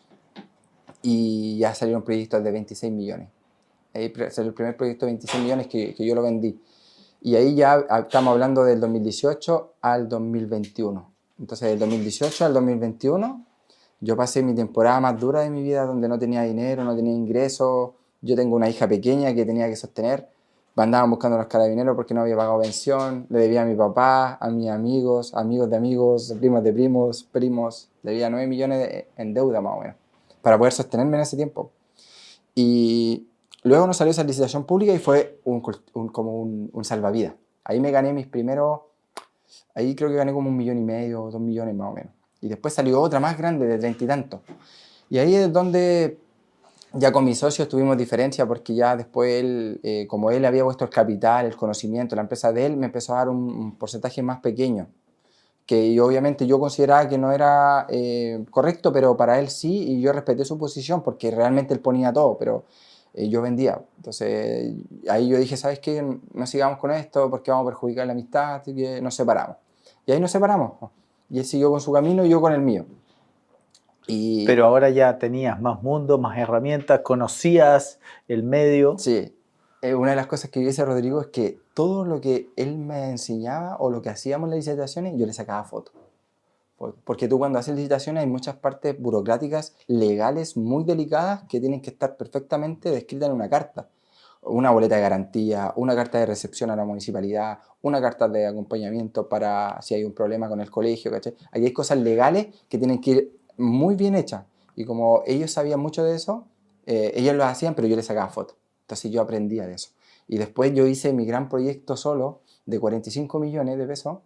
y ya salieron proyectos de 26 millones. Ahí salió el primer proyecto de 26 millones que yo lo vendí. Y ahí ya estamos hablando del 2018 al 2021. Entonces, del 2018 al 2021, yo pasé mi temporada más dura de mi vida donde no tenía dinero, no tenía ingresos. Yo tengo una hija pequeña que tenía que sostener. Andaban buscando a los carabineros porque no había pagado pensión. Le debía a mi papá, a mis amigos, amigos de amigos, primos de primos, primos. Debía 9 millones en deuda más o menos para poder sostenerme en ese tiempo. Y luego nos salió esa licitación pública y fue como un salvavidas. Ahí me gané mis primeros, ahí creo que gané como 1,500,000, 2 millones más o menos. Y después salió otra más grande de 30 y tantos. Y ahí es donde ya con mi socio tuvimos diferencia porque ya después él, como él había puesto el capital, el conocimiento, la empresa de él, me empezó a dar un porcentaje más pequeño. Que obviamente yo consideraba que no era correcto, pero para él sí, y yo respeté su posición porque realmente él ponía todo, pero yo vendía. Entonces ahí yo dije, ¿sabes qué? No sigamos con esto porque vamos a perjudicar la amistad, así que nos separamos. Y ahí nos separamos. Y él siguió con su camino y yo con el mío. Y Pero ahora ya tenías más mundo, más herramientas, conocías el medio. sí, una de las cosas que yo hice, Rodrigo, es que todo lo que él me enseñaba o lo que hacíamos en las licitaciones, yo le sacaba fotos. Porque tú cuando haces licitaciones hay muchas partes burocráticas, legales, muy delicadas que tienen que estar perfectamente descritas en una carta. Una boleta de garantía, una carta de recepción a la municipalidad, una carta de acompañamiento para si hay un problema con el colegio, ¿cachai? Aquí hay cosas legales que tienen que ir muy bien hechas. Y como ellos sabían mucho de eso, ellos lo hacían, pero yo les sacaba fotos. Entonces yo aprendía de eso. Y después yo hice mi gran proyecto solo de 45 millones de pesos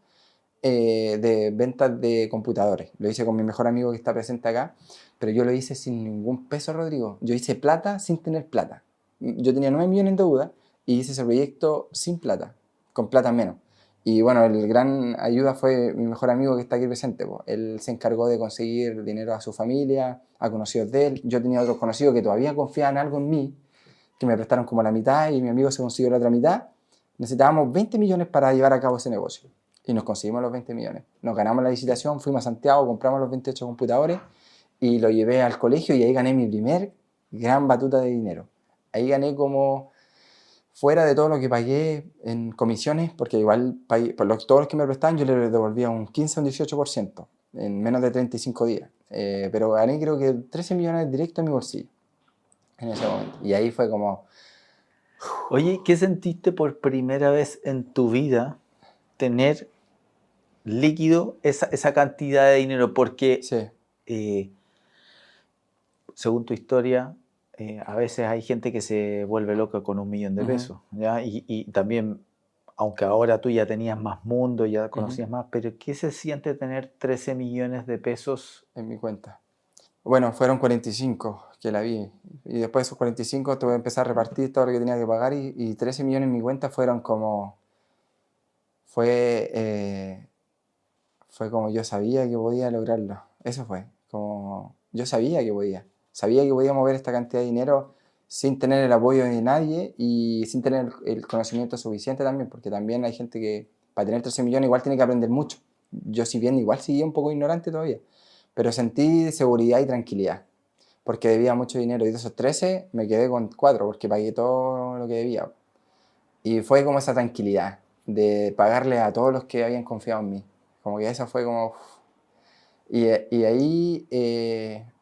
de ventas de computadores. Lo hice con mi mejor amigo que está presente acá, pero yo lo hice sin ningún peso, Rodrigo. Yo hice plata sin tener plata. Yo tenía 9 millones en deuda y hice ese proyecto sin plata, con plata menos. Y bueno, el gran ayuda fue mi mejor amigo que está aquí presente. Pues. Él se encargó de conseguir dinero a su familia, a conocidos de él. Yo tenía otros conocidos que todavía confiaban algo en mí, que me prestaron como la mitad y mi amigo se consiguió la otra mitad. Necesitábamos 20 millones para llevar a cabo ese negocio. Y nos conseguimos los 20 millones. Nos ganamos la licitación, fuimos a Santiago, compramos los 28 computadores y lo llevé al colegio y ahí gané mi primer gran batuta de dinero. Ahí gané como fuera de todo lo que pagué en comisiones, porque igual pagué, todos los que me prestaban yo les devolvía un 15 o un 18% en menos de 35 días. Pero gané creo que 13 millones directo en mi bolsillo en ese momento. Y ahí fue como... Oye, ¿qué sentiste por primera vez en tu vida tener líquido esa cantidad de dinero? Porque, Sí. según tu historia, a veces hay gente que se vuelve loca con 1 millón de pesos, ¿ya? Y también, aunque ahora tú ya tenías más mundo, ya conocías más, pero ¿qué se siente tener 13 millones de pesos? En mi cuenta. Bueno, fueron 45 que la vi. Y después de esos 45 tuve que empezar a repartir todo lo que tenía que pagar y 13 millones en mi cuenta fueron como... Fue como yo sabía que podía lograrlo. Eso fue. Como yo sabía que podía. Sabía que podía mover esta cantidad de dinero sin tener el apoyo de nadie y sin tener el conocimiento suficiente también, porque también hay gente que para tener 13 millones igual tiene que aprender mucho. Yo si bien igual seguía un poco ignorante todavía, pero sentí seguridad y tranquilidad, porque debía mucho dinero y de esos 13 me quedé con 4 porque pagué todo lo que debía. Y fue como esa tranquilidad de pagarle a todos los que habían confiado en mí. Como que esa fue como... Y ahí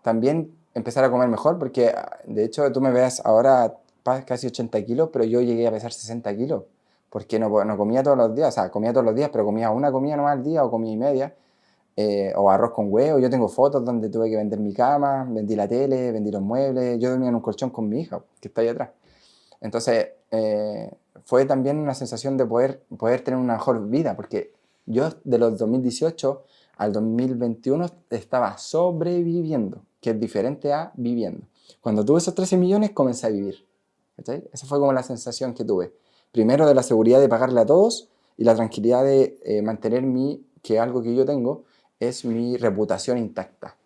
también empezar a comer mejor, porque de hecho tú me ves ahora casi 80 kilos, pero yo llegué a pesar 60 kilos, porque no comía todos los días, o sea, comía todos los días, pero comía una comida nomás al día o comía y media, o arroz con huevo. Yo tengo fotos donde tuve que vender mi cama, vendí la tele, vendí los muebles, yo dormía en un colchón con mi hija, que está ahí atrás. Entonces, fue también una sensación de poder tener una mejor vida, porque yo de los 2018 al 2021 estaba sobreviviendo, que es diferente a viviendo. Cuando tuve esos 13 millones comencé a vivir. ¿Cachai? Esa fue como la sensación que tuve. Primero de la seguridad de pagarle a todos y la tranquilidad de mantener que algo que yo tengo es mi reputación intacta.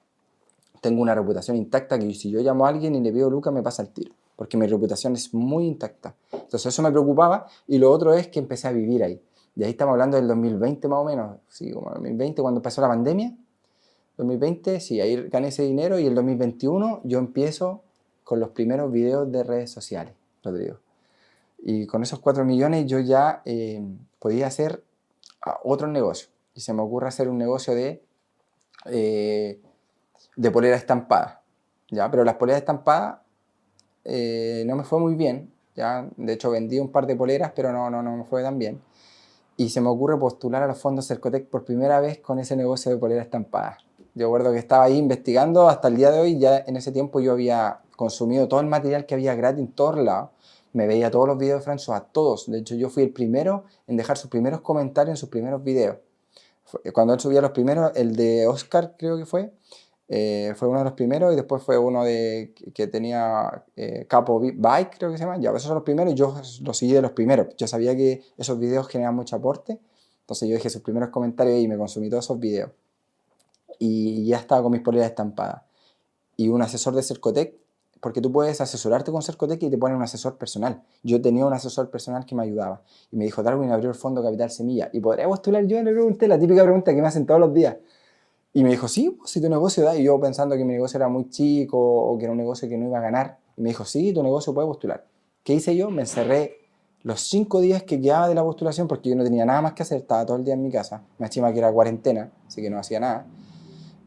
Tengo una reputación intacta que si yo llamo a alguien y le pido Lucas me pasa el tiro, porque mi reputación es muy intacta. Entonces eso me preocupaba y lo otro es que empecé a vivir ahí. Y ahí estamos hablando del 2020 más o menos, sí, como 2020 cuando empezó la pandemia. 2020, sí, ahí gané ese dinero y el 2021 yo empiezo con los primeros videos de redes sociales, Rodrigo. Y con esos 4 millones yo ya podía hacer otro negocio. Y se me ocurre hacer un negocio de polera estampada, ¿ya? Pero las poleras estampadas no me fue muy bien, ¿ya? De hecho vendí un par de poleras, pero no me fue tan bien. Y se me ocurre postular a los fondos Cercotec por primera vez con ese negocio de polera estampada. Yo recuerdo que estaba ahí investigando hasta el día de hoy, ya en ese tiempo yo había consumido todo el material que había gratis en todos lados, me veía todos los videos de François, todos. De hecho yo fui el primero en dejar sus primeros comentarios en sus primeros videos. Cuando él subía los primeros, el de Oscar creo que fue uno de los primeros y después fue uno que tenía Capo Bike, creo que se llama. Ya, esos son los primeros y yo los seguí de los primeros. Yo sabía que esos videos generaban mucho aporte, entonces yo dejé sus primeros comentarios y me consumí todos esos videos. Y ya estaba con mis poleras estampadas. Y un asesor de Cercotec, porque tú puedes asesorarte con Cercotec y te ponen un asesor personal. Yo tenía un asesor personal que me ayudaba. Y me dijo, Darwin abrió el fondo Capital Semilla. ¿Y podría postular yo? Le pregunté, la típica pregunta que me hacen todos los días. Y me dijo, sí, pues, si tu negocio da. Y yo pensando que mi negocio era muy chico o que era un negocio que no iba a ganar. Y me dijo, sí, tu negocio puede postular. ¿Qué hice yo? Me encerré los 5 días que quedaba de la postulación porque yo no tenía nada más que hacer. Estaba todo el día en mi casa. Me estima que era cuarentena, así que no hacía nada.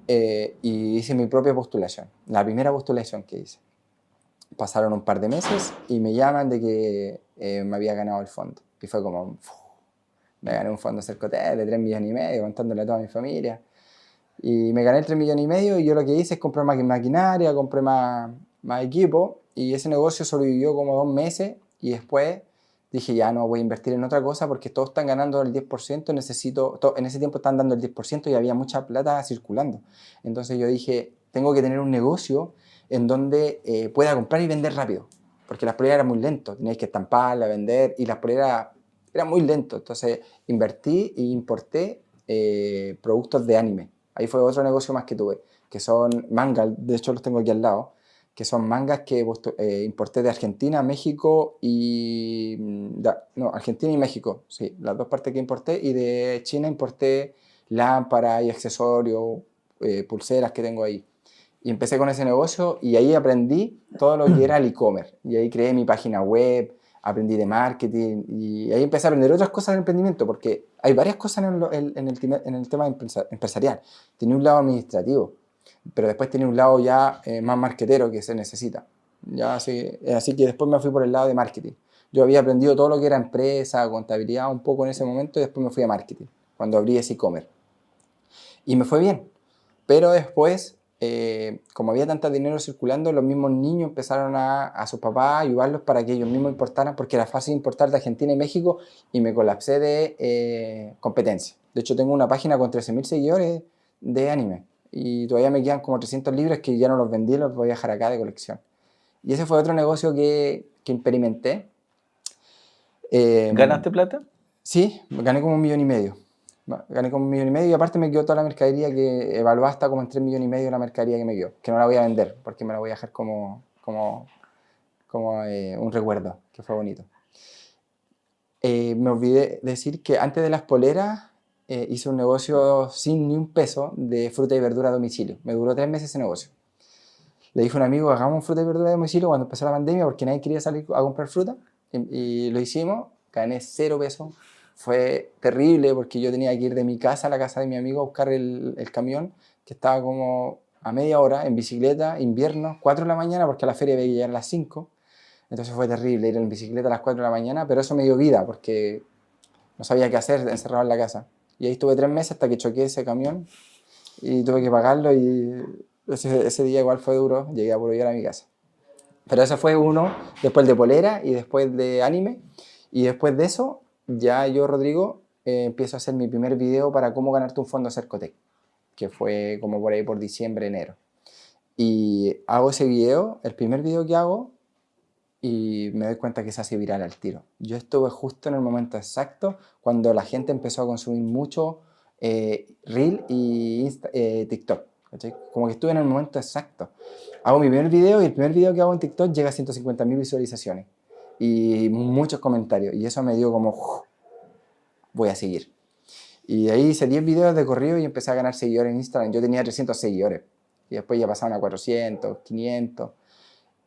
y hice mi propia postulación, la primera postulación que hice. Pasaron un par de meses y me llaman de que me había ganado el fondo. Y fue como, me gané un fondo Cercotec de 3,5 millones, contándole a toda mi familia. Y me gané el 3,5 millones y yo lo que hice es comprar más maquinaria, compré más equipo y ese negocio sobrevivió como 2 meses y después dije ya no voy a invertir en otra cosa porque todos están ganando el 10%, en ese tiempo están dando el 10% y había mucha plata circulando. Entonces yo dije, tengo que tener un negocio en donde pueda comprar y vender rápido, porque las poleras eran muy lentas, teníais que estamparlas, vender y las poleras eran muy lentas. Entonces invertí e importé productos de anime. Ahí fue otro negocio más que tuve, que son mangas, de hecho los tengo aquí al lado, que son mangas que importé de Argentina, México y... no, Argentina y México, sí, las dos partes que importé, y de China importé lámparas y accesorios, pulseras que tengo ahí. Y empecé con ese negocio y ahí aprendí todo lo que era el e-commerce. Y ahí creé mi página web, aprendí de marketing y ahí empecé a aprender otras cosas del emprendimiento, porque hay varias cosas en el tema empresarial. Tiene un lado administrativo, pero después tiene un lado ya más marketero que se necesita. Ya así que después me fui por el lado de marketing. Yo había aprendido todo lo que era empresa, contabilidad un poco en ese momento y después me fui a marketing, cuando abrí ese e-commerce. Y me fue bien, pero después, como había tanto dinero circulando, los mismos niños empezaron a sus papás a ayudarlos para que ellos mismos importaran, porque era fácil importar de Argentina y México, y me colapsé de competencia. De hecho, tengo una página con 13,000 seguidores de anime, y todavía me quedan como 300 libros que ya no los vendí, los voy a dejar acá de colección. Y ese fue otro negocio que experimenté. ¿Ganaste plata? Sí, gané como 1,5 millones. Gané como 1,5 millones y aparte me quedó toda la mercadería que evaluaba hasta como en 3,5 millones la mercadería que me quedó, que no la voy a vender porque me la voy a dejar como un recuerdo, que fue bonito. Me olvidé decir que antes de las poleras hice un negocio sin ni un peso de fruta y verdura a domicilio. Me duró 3 meses ese negocio. Le dije a un amigo, hagamos fruta y verdura a domicilio cuando empezó la pandemia porque nadie quería salir a comprar fruta y lo hicimos, gané 0 pesos. Fue terrible porque yo tenía que ir de mi casa a la casa de mi amigo a buscar el camión que estaba como a media hora en bicicleta, invierno, 4 de la mañana porque a la feria había que llegar a las 5. Entonces fue terrible ir en bicicleta a las 4 de la mañana, pero eso me dio vida porque no sabía qué hacer encerrado en la casa. Y ahí estuve 3 meses hasta que choqué ese camión y tuve que pagarlo y ese día igual fue duro, llegué a puro llegar a mi casa. Pero ese fue uno, después de polera y después de anime. Y después de eso, ya yo, Rodrigo, empiezo a hacer mi primer video para cómo ganarte un fondo Cercotec, que fue como por ahí por diciembre, enero. Y hago ese video, el primer video que hago, y me doy cuenta que se hace viral al tiro. Yo estuve justo en el momento exacto cuando la gente empezó a consumir mucho Reel y TikTok. ¿Cachai? Como que estuve en el momento exacto. Hago mi primer video y el primer video que hago en TikTok llega a 150,000 visualizaciones y muchos comentarios. Y eso me dio como, voy a seguir. Y de ahí hice 10 videos de corrido y empecé a ganar seguidores en Instagram. Yo tenía 300 seguidores y después ya pasaron a 400, 500.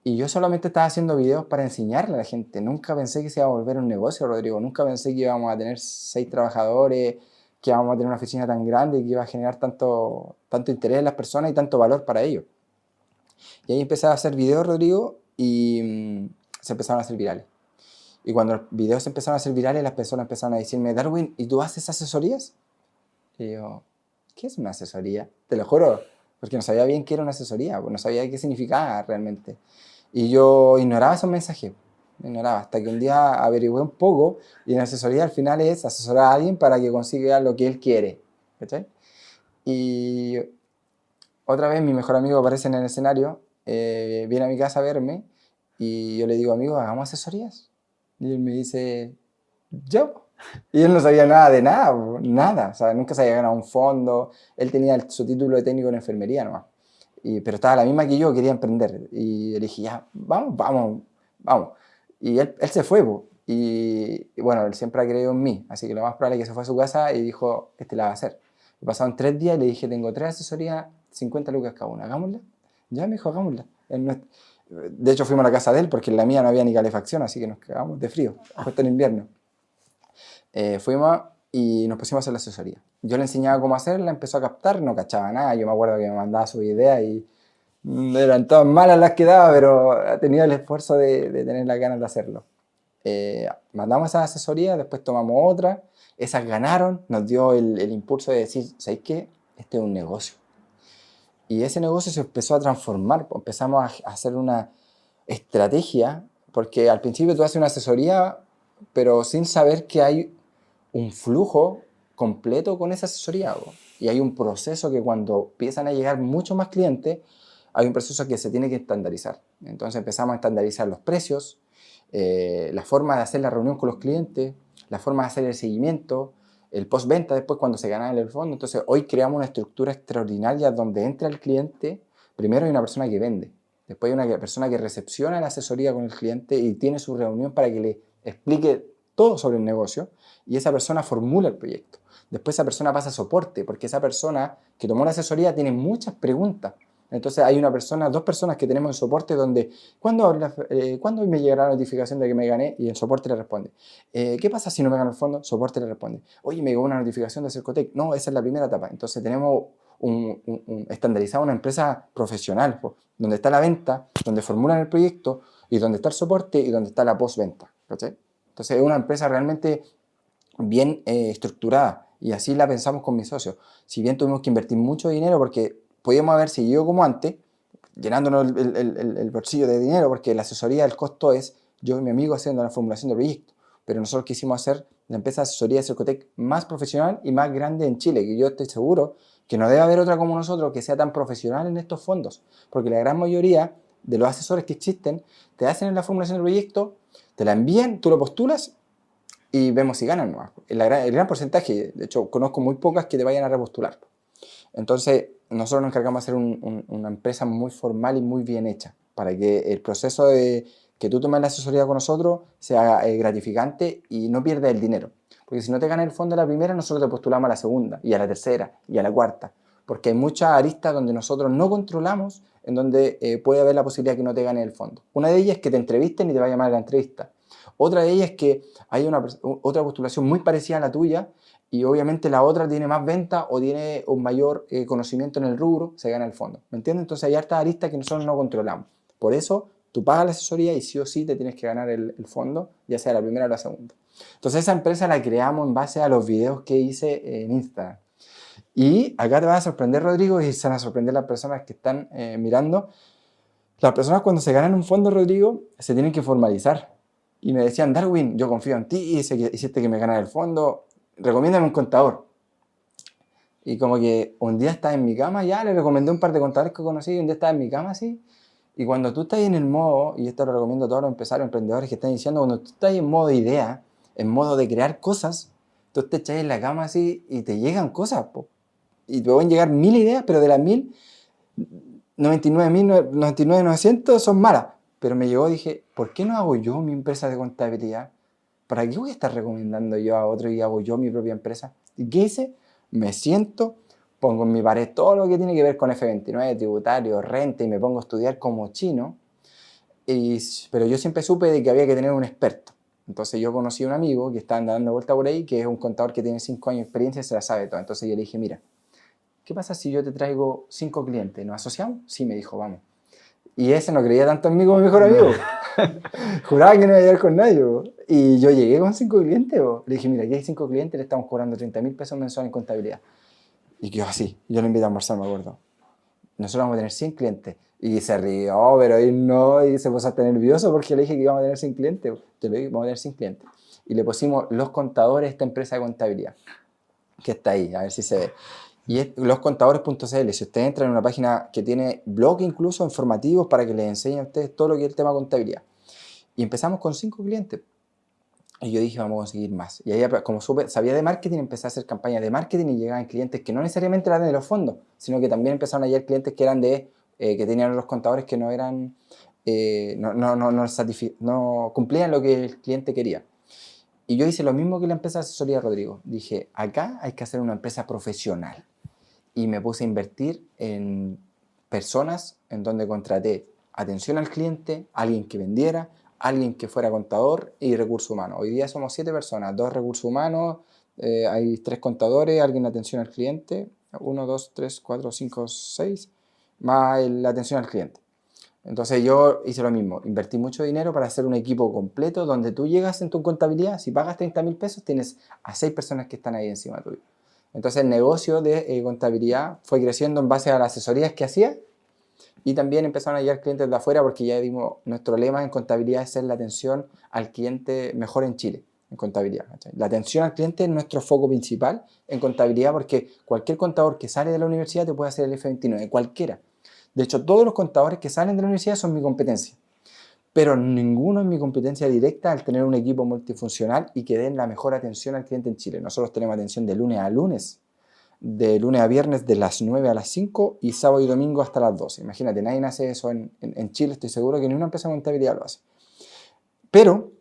Y yo solamente estaba haciendo videos para enseñarle a la gente. Nunca pensé que se iba a volver un negocio, Rodrigo. Nunca pensé que íbamos a tener 6 trabajadores, que íbamos a tener una oficina tan grande y que iba a generar tanto interés en las personas y tanto valor para ellos. Y ahí empecé a hacer videos, Rodrigo, y se empezaron a hacer virales. Y cuando los videos se empezaron a hacer virales, las personas empezaron a decirme, Darwin, ¿y tú haces asesorías? Y yo, ¿qué es una asesoría? Te lo juro, porque no sabía bien qué era una asesoría, no sabía qué significaba realmente. Y yo ignoraba esos mensajes, ignoraba, hasta que un día averigüé un poco y en asesoría al final es asesorar a alguien para que consiga lo que él quiere. ¿Cachai? Y otra vez mi mejor amigo aparece en el escenario, viene a mi casa a verme y yo le digo, amigo, hagamos asesorías. Y él me dice, yo. Y él no sabía nada de nada, nada. O sea, nunca se había ganado un fondo. Él tenía su título de técnico en enfermería nomás. Pero estaba la misma que yo, quería emprender. Y le dije, ya, vamos. Y él se fue, po. Y bueno, él siempre ha creído en mí. Así que lo más probable es que se fue a su casa y dijo, la va a hacer. Y pasaron 3 días y le dije, tengo 3 asesorías, 50 lucas cada una, hagámosla. Ya me dijo, hagámosla. De hecho, fuimos a la casa de él porque en la mía no había ni calefacción, así que nos cagamos de frío, justo en invierno. Fuimos y nos pusimos a hacer la asesoría. Yo le enseñaba cómo hacerla, empezó a captar, no cachaba nada. Yo me acuerdo que me mandaba sus ideas y eran todas malas las que daba, pero tenía el esfuerzo de tener las ganas de hacerlo. Mandamos esa asesoría, después tomamos otra, esas ganaron, nos dio el impulso de decir, ¿sabéis qué? Este es un negocio. Y ese negocio se empezó a transformar, empezamos a hacer una estrategia, porque al principio tú haces una asesoría, pero sin saber que hay un flujo completo con esa asesoría. Y hay un proceso que cuando empiezan a llegar muchos más clientes, hay un proceso que se tiene que estandarizar. Entonces empezamos a estandarizar los precios, la forma de hacer la reunión con los clientes, la forma de hacer el seguimiento, el postventa después cuando se gana el fondo. Entonces hoy creamos una estructura extraordinaria donde entra el cliente, primero hay una persona que vende, después hay una persona que recepciona la asesoría con el cliente y tiene su reunión para que le explique todo sobre el negocio y esa persona formula el proyecto. Después esa persona pasa a soporte porque esa persona que tomó la asesoría tiene muchas preguntas. Entonces hay una persona, dos personas que tenemos en soporte donde, ¿cuándo me llegará la notificación de que me gané? Y el soporte le responde. ¿Qué pasa si no me gano el fondo? Soporte le responde. Oye, me llegó una notificación de Cercotec. No, esa es la primera etapa. Entonces tenemos estandarizado una empresa profesional, pues, donde está la venta, donde formulan el proyecto y donde está el soporte y donde está la postventa. ¿Cachai? Entonces es una empresa realmente bien estructurada y así la pensamos con mis socios. Si bien tuvimos que invertir mucho dinero porque podíamos haber seguido como antes, llenándonos el bolsillo de dinero, porque la asesoría, el costo es yo y mi amigo haciendo la formulación del proyecto. Pero nosotros quisimos hacer la empresa de asesoría de Cercotec más profesional y más grande en Chile, que yo estoy seguro que no debe haber otra como nosotros que sea tan profesional en estos fondos, porque la gran mayoría de los asesores que existen te hacen la formulación del proyecto, te la envían, tú lo postulas y vemos si ganan. ¿No? El gran porcentaje, de hecho, conozco muy pocas que te vayan a repostular. Entonces, nosotros nos encargamos de hacer una empresa muy formal y muy bien hecha, para que el proceso de que tú tomes la asesoría con nosotros sea gratificante y no pierdas el dinero. Porque si no te ganas el fondo a la primera, nosotros te postulamos a la segunda, y a la tercera, y a la cuarta. Porque hay muchas aristas donde nosotros no controlamos, en donde puede haber la posibilidad que no te gane el fondo. Una de ellas es que te entrevisten y te va a llamar a la entrevista. Otra de ellas es que hay otra postulación muy parecida a la tuya, y obviamente la otra tiene más venta o tiene un mayor conocimiento en el rubro, se gana el fondo. ¿Me entiendes? Entonces hay hartas aristas que nosotros no controlamos. Por eso tú pagas la asesoría y sí o sí te tienes que ganar el fondo, ya sea la primera o la segunda. Entonces esa empresa la creamos en base a los videos que hice en Instagram. Y acá te vas a sorprender, Rodrigo, y se van a sorprender las personas que están mirando. Las personas cuando se ganan un fondo, Rodrigo, se tienen que formalizar. Y me decían, Darwin, yo confío en ti, hiciste que me ganara el fondo, recomiéndame un contador. Y como que un día estaba en mi cama, ya le recomendé un par de contadores que conocí, y un día estaba en mi cama así. Y cuando tú estás en el modo, y esto lo recomiendo a todos los empresarios, emprendedores que están iniciando, cuando tú estás en modo idea, en modo de crear cosas, tú te echas en la cama así y te llegan cosas, po. Y te pueden llegar 1000 ideas, pero de las 1000, 99.900 son malas. Pero me llegó y dije, ¿por qué no hago yo mi empresa de contabilidad? ¿Para qué voy a estar recomendando yo a otro y hago yo mi propia empresa? ¿Y qué hice? Me siento, pongo en mi pared todo lo que tiene que ver con F29, tributario, renta, y me pongo a estudiar como chino. Pero yo siempre supe de que había que tener un experto. Entonces yo conocí a un amigo que está dando vuelta por ahí, que es un contador que tiene 5 años de experiencia y se la sabe todo. Entonces yo le dije, mira, ¿qué pasa si yo te traigo 5 clientes? ¿Nos asociamos? Sí, me dijo, vamos. Y ese no creía tanto en mí como mi mejor amigo. Juraba que no iba a llegar con nadie. Bo. Y yo llegué con 5 clientes. Bo. Le dije, mira, aquí hay 5 clientes, le estamos cobrando 30.000 pesos mensuales en contabilidad. Y quedó así. Yo lo invité a almorzar, me acuerdo. Nosotros vamos a tener 100 clientes. Y se rió, pero él no, y se puso hasta nervioso porque le dije que íbamos a tener 100 clientes. Te lo dije, vamos a tener 100 clientes. Y le pusimos los contadores de esta empresa de contabilidad, que está ahí, a ver si se ve. Y es loscontadores.cl. Si ustedes entran en una página que tiene blog incluso informativos para que les enseñe a ustedes todo lo que es el tema de contabilidad. Y empezamos con 5 clientes. Y yo dije, vamos a conseguir más. Y ahí, como sabía de marketing, empecé a hacer campañas de marketing y llegaban clientes que no necesariamente eran de los fondos, sino que también empezaron a llegar clientes que eran que tenían los contadores que no eran, no cumplían lo que el cliente quería. Y yo hice lo mismo que la empresa de asesoría, Rodrigo. Dije, acá hay que hacer una empresa profesional. Y me puse a invertir en personas en donde contraté atención al cliente, alguien que vendiera, alguien que fuera contador y recursos humanos. Hoy día somos 7 personas, 2 recursos humanos, hay 3 contadores, alguien de atención al cliente, 1, 2, 3, 4, 5, 6, más la atención al cliente. Entonces yo hice lo mismo, invertí mucho dinero para hacer un equipo completo donde tú llegas en tu contabilidad, si pagas 30.000 pesos, tienes a 6 personas que están ahí encima tuyo. Entonces el negocio de contabilidad fue creciendo en base a las asesorías que hacía y también empezaron a llegar clientes de afuera porque ya dimos, nuestro lema en contabilidad es ser la atención al cliente mejor en Chile, en contabilidad. ¿Cachai? La atención al cliente es nuestro foco principal en contabilidad porque cualquier contador que sale de la universidad te puede hacer el F29, cualquiera. De hecho, todos los contadores que salen de la universidad son mi competencia, pero ninguno es mi competencia directa al tener un equipo multifuncional y que den la mejor atención al cliente en Chile. Nosotros tenemos atención de lunes a lunes, de lunes a viernes de las 9 a las 5 y sábado y domingo hasta las 12. Imagínate, nadie hace eso en Chile, estoy seguro que ni una empresa de contabilidad lo hace. Pero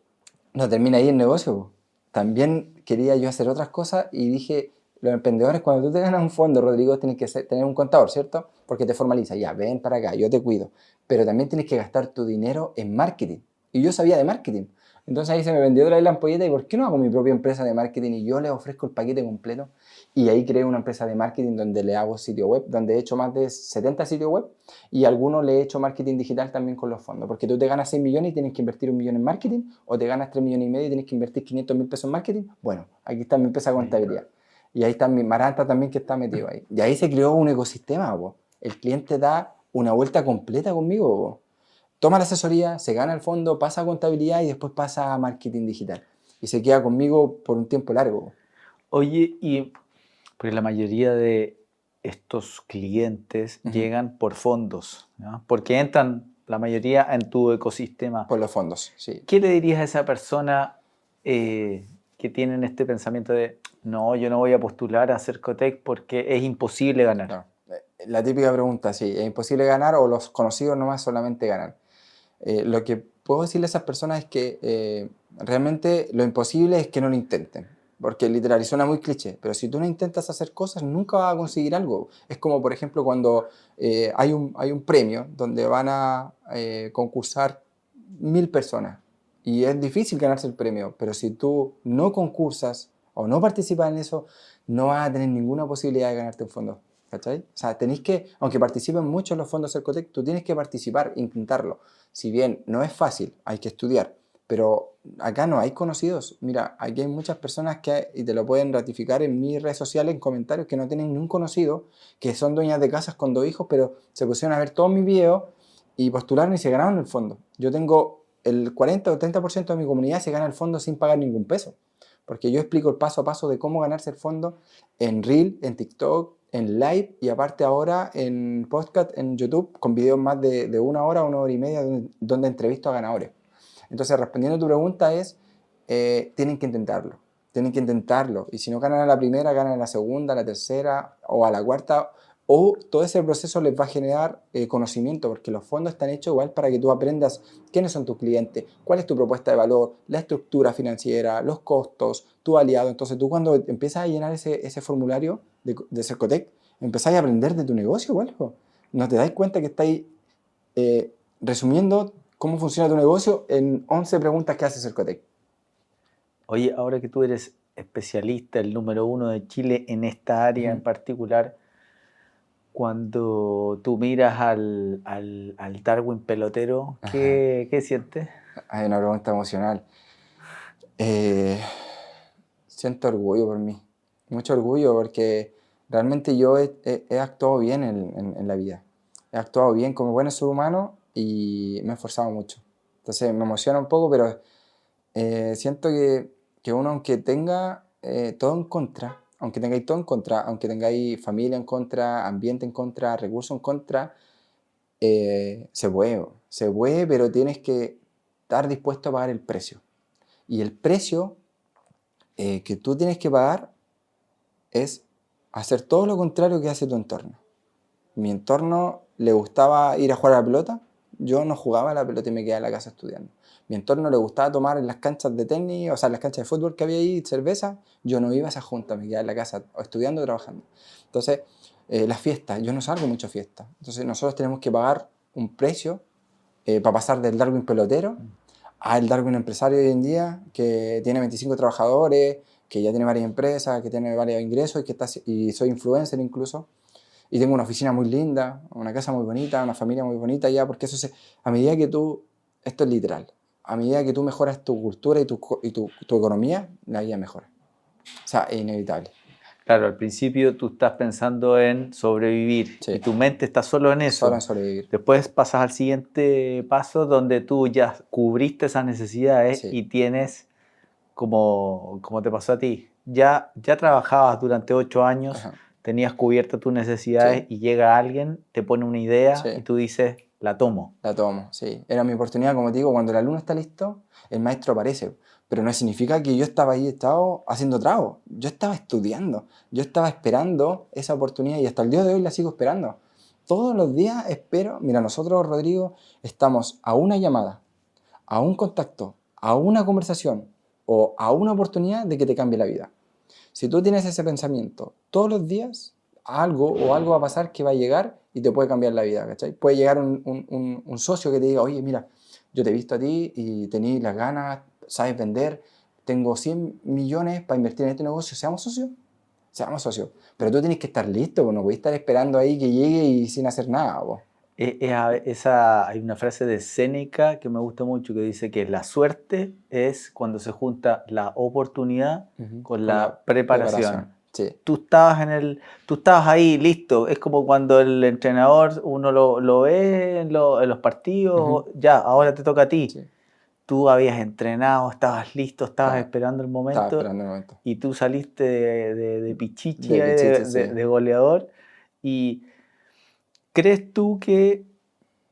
no termina ahí el negocio. También quería yo hacer otras cosas y dije, los emprendedores, cuando tú te ganas un fondo, Rodrigo, tienes que tener un contador, ¿cierto? Porque te formaliza, ya, ven para acá, yo te cuido. Pero también tienes que gastar tu dinero en marketing. Y yo sabía de marketing. Entonces ahí se me vendió otra vez la ampolleta y ¿por qué no hago mi propia empresa de marketing y yo les ofrezco el paquete completo? Y ahí creé una empresa de marketing donde le hago sitio web, donde he hecho más de 70 sitios web y a algunos le he hecho marketing digital también con los fondos. Porque tú te ganas 6 millones y tienes que invertir 1 millón en marketing o te ganas 3 millones y medio y tienes que invertir 500.000 pesos en marketing. Bueno, aquí está mi empresa de contabilidad. Y ahí está mi Maranta también que está metido ahí. Y ahí se creó un ecosistema, po. El cliente da una vuelta completa conmigo, po. Toma la asesoría, se gana el fondo, pasa a contabilidad y después pasa a marketing digital. Y se queda conmigo por un tiempo largo. Oye, y porque la mayoría de estos clientes llegan por fondos, ¿no? Porque entran la mayoría en tu ecosistema. Por los fondos, sí. ¿Qué le dirías a esa persona que tiene este pensamiento de no, yo no voy a postular a Cercotec porque es imposible ganar? No. La típica pregunta, sí, ¿es imposible ganar o los conocidos nomás solamente ganan? Lo que puedo decirle a esas personas es que realmente lo imposible es que no lo intenten. Porque literal, y suena muy cliché, pero si tú no intentas hacer cosas, nunca vas a conseguir algo. Es como, por ejemplo, cuando hay un premio donde van a concursar 1.000 personas y es difícil ganarse el premio, pero si tú no concursas o no participas en eso, no vas a tener ninguna posibilidad de ganarte un fondo. ¿Cachai? O sea, tenéis que, aunque participen mucho en los fondos Cercotec, tú tienes que participar, intentarlo. Si bien no es fácil, hay que estudiar, pero acá no hay conocidos. Mira, aquí hay muchas personas que, y te lo pueden ratificar en mis redes sociales, en comentarios, que no tienen ni un conocido, que son dueñas de casas con 2 hijos, pero se pusieron a ver todos mis videos y postularon y se ganaron el fondo. Yo tengo el 40 o 30% de mi comunidad se gana el fondo sin pagar ningún peso, porque yo explico el paso a paso de cómo ganarse el fondo en Reel, en TikTok, en live y aparte ahora en podcast en YouTube con videos más de 1 hora, 1 hora y media donde entrevisto a ganadores. Entonces, respondiendo a tu pregunta es, tienen que intentarlo. Y si no ganan a la primera, ganan a la segunda, a la tercera o a la cuarta. O todo ese proceso les va a generar conocimiento, porque los fondos están hechos igual para que tú aprendas quiénes son tus clientes, cuál es tu propuesta de valor, la estructura financiera, los costos, tu aliado. Entonces tú cuando empiezas a llenar ese formulario de Cercotec, empezás a aprender de tu negocio, igual. No te das cuenta que estáis resumiendo cómo funciona tu negocio en 11 preguntas que hace Cercotec. Oye, ahora que tú eres especialista, el número 1 de Chile en esta área en particular, cuando tú miras al Darwin pelotero, ¿qué sientes? Hay una pregunta emocional. Siento orgullo por mí, mucho orgullo porque realmente yo he actuado bien en la vida. He actuado bien como buen ser humano y me he esforzado mucho. Entonces me emociona un poco, pero siento que uno aunque tenga todo en contra, aunque tengáis todo en contra, aunque tengáis familia en contra, ambiente en contra, recursos en contra, se puede, pero tienes que estar dispuesto a pagar el precio. Y el precio que tú tienes que pagar es hacer todo lo contrario que hace tu entorno. Mi entorno le gustaba ir a jugar a la pelota, yo no jugaba a la pelota y me quedaba en la casa estudiando. Mi entorno le gustaba tomar en las canchas de tenis, o sea, en las canchas de fútbol que había ahí, cerveza, yo no iba a esas juntas, me quedaba en la casa estudiando o trabajando. Entonces, las fiestas, yo no salgo mucho a fiestas. Entonces, nosotros tenemos que pagar un precio para pasar del Darwin pelotero al Darwin empresario hoy en día, que tiene 25 trabajadores, que ya tiene varias empresas, que tiene varios ingresos y soy influencer incluso. Y tengo una oficina muy linda, una casa muy bonita, una familia muy bonita ya, porque a medida que esto es literal, a medida que tú mejoras tu cultura y tu economía, la vida mejora. O sea, es inevitable. Claro, al principio tú estás pensando en sobrevivir Sí. y tu mente está solo en eso. Solo en sobrevivir. Después pasas al siguiente paso donde tú ya cubriste esas necesidades Sí. y tienes, como te pasó a ti, ya trabajabas durante 8 años, Ajá. tenías cubiertas tus necesidades Sí. y llega alguien, te pone una idea Sí. y tú dices, la tomo. La tomo, sí. Era mi oportunidad, como te digo, cuando el alumno está listo, el maestro aparece. Pero no significa que yo estaba ahí, estaba haciendo trago. Yo estaba estudiando, yo estaba esperando esa oportunidad y hasta el día de hoy la sigo esperando. Todos los días espero. Mira, nosotros, Rodrigo, estamos a una llamada, a un contacto, a una conversación o a una oportunidad de que te cambie la vida. Si tú tienes ese pensamiento todos los días, algo va a pasar que va a llegar y te puede cambiar la vida, ¿cachai? Puede llegar un socio que te diga, oye, mira, yo te he visto a ti y tenés las ganas, sabes vender, tengo 100 millones para invertir en este negocio, ¿seamos socios? Seamos socios. Pero tú tienes que estar listo, pues no puedes estar esperando ahí que llegue y sin hacer nada, pues. Hay una frase de Séneca que me gusta mucho que dice que la suerte es cuando se junta la oportunidad con la preparación. Sí. Tú estabas ahí listo. Es como cuando el entrenador uno lo ve en los partidos, ya, ahora te toca a ti. Sí. Tú habías entrenado, estabas listo, estabas esperando el momento. Estaba esperando el momento. Y tú saliste de pichichi, De pichichi, sí. de goleador. Y ¿crees tú que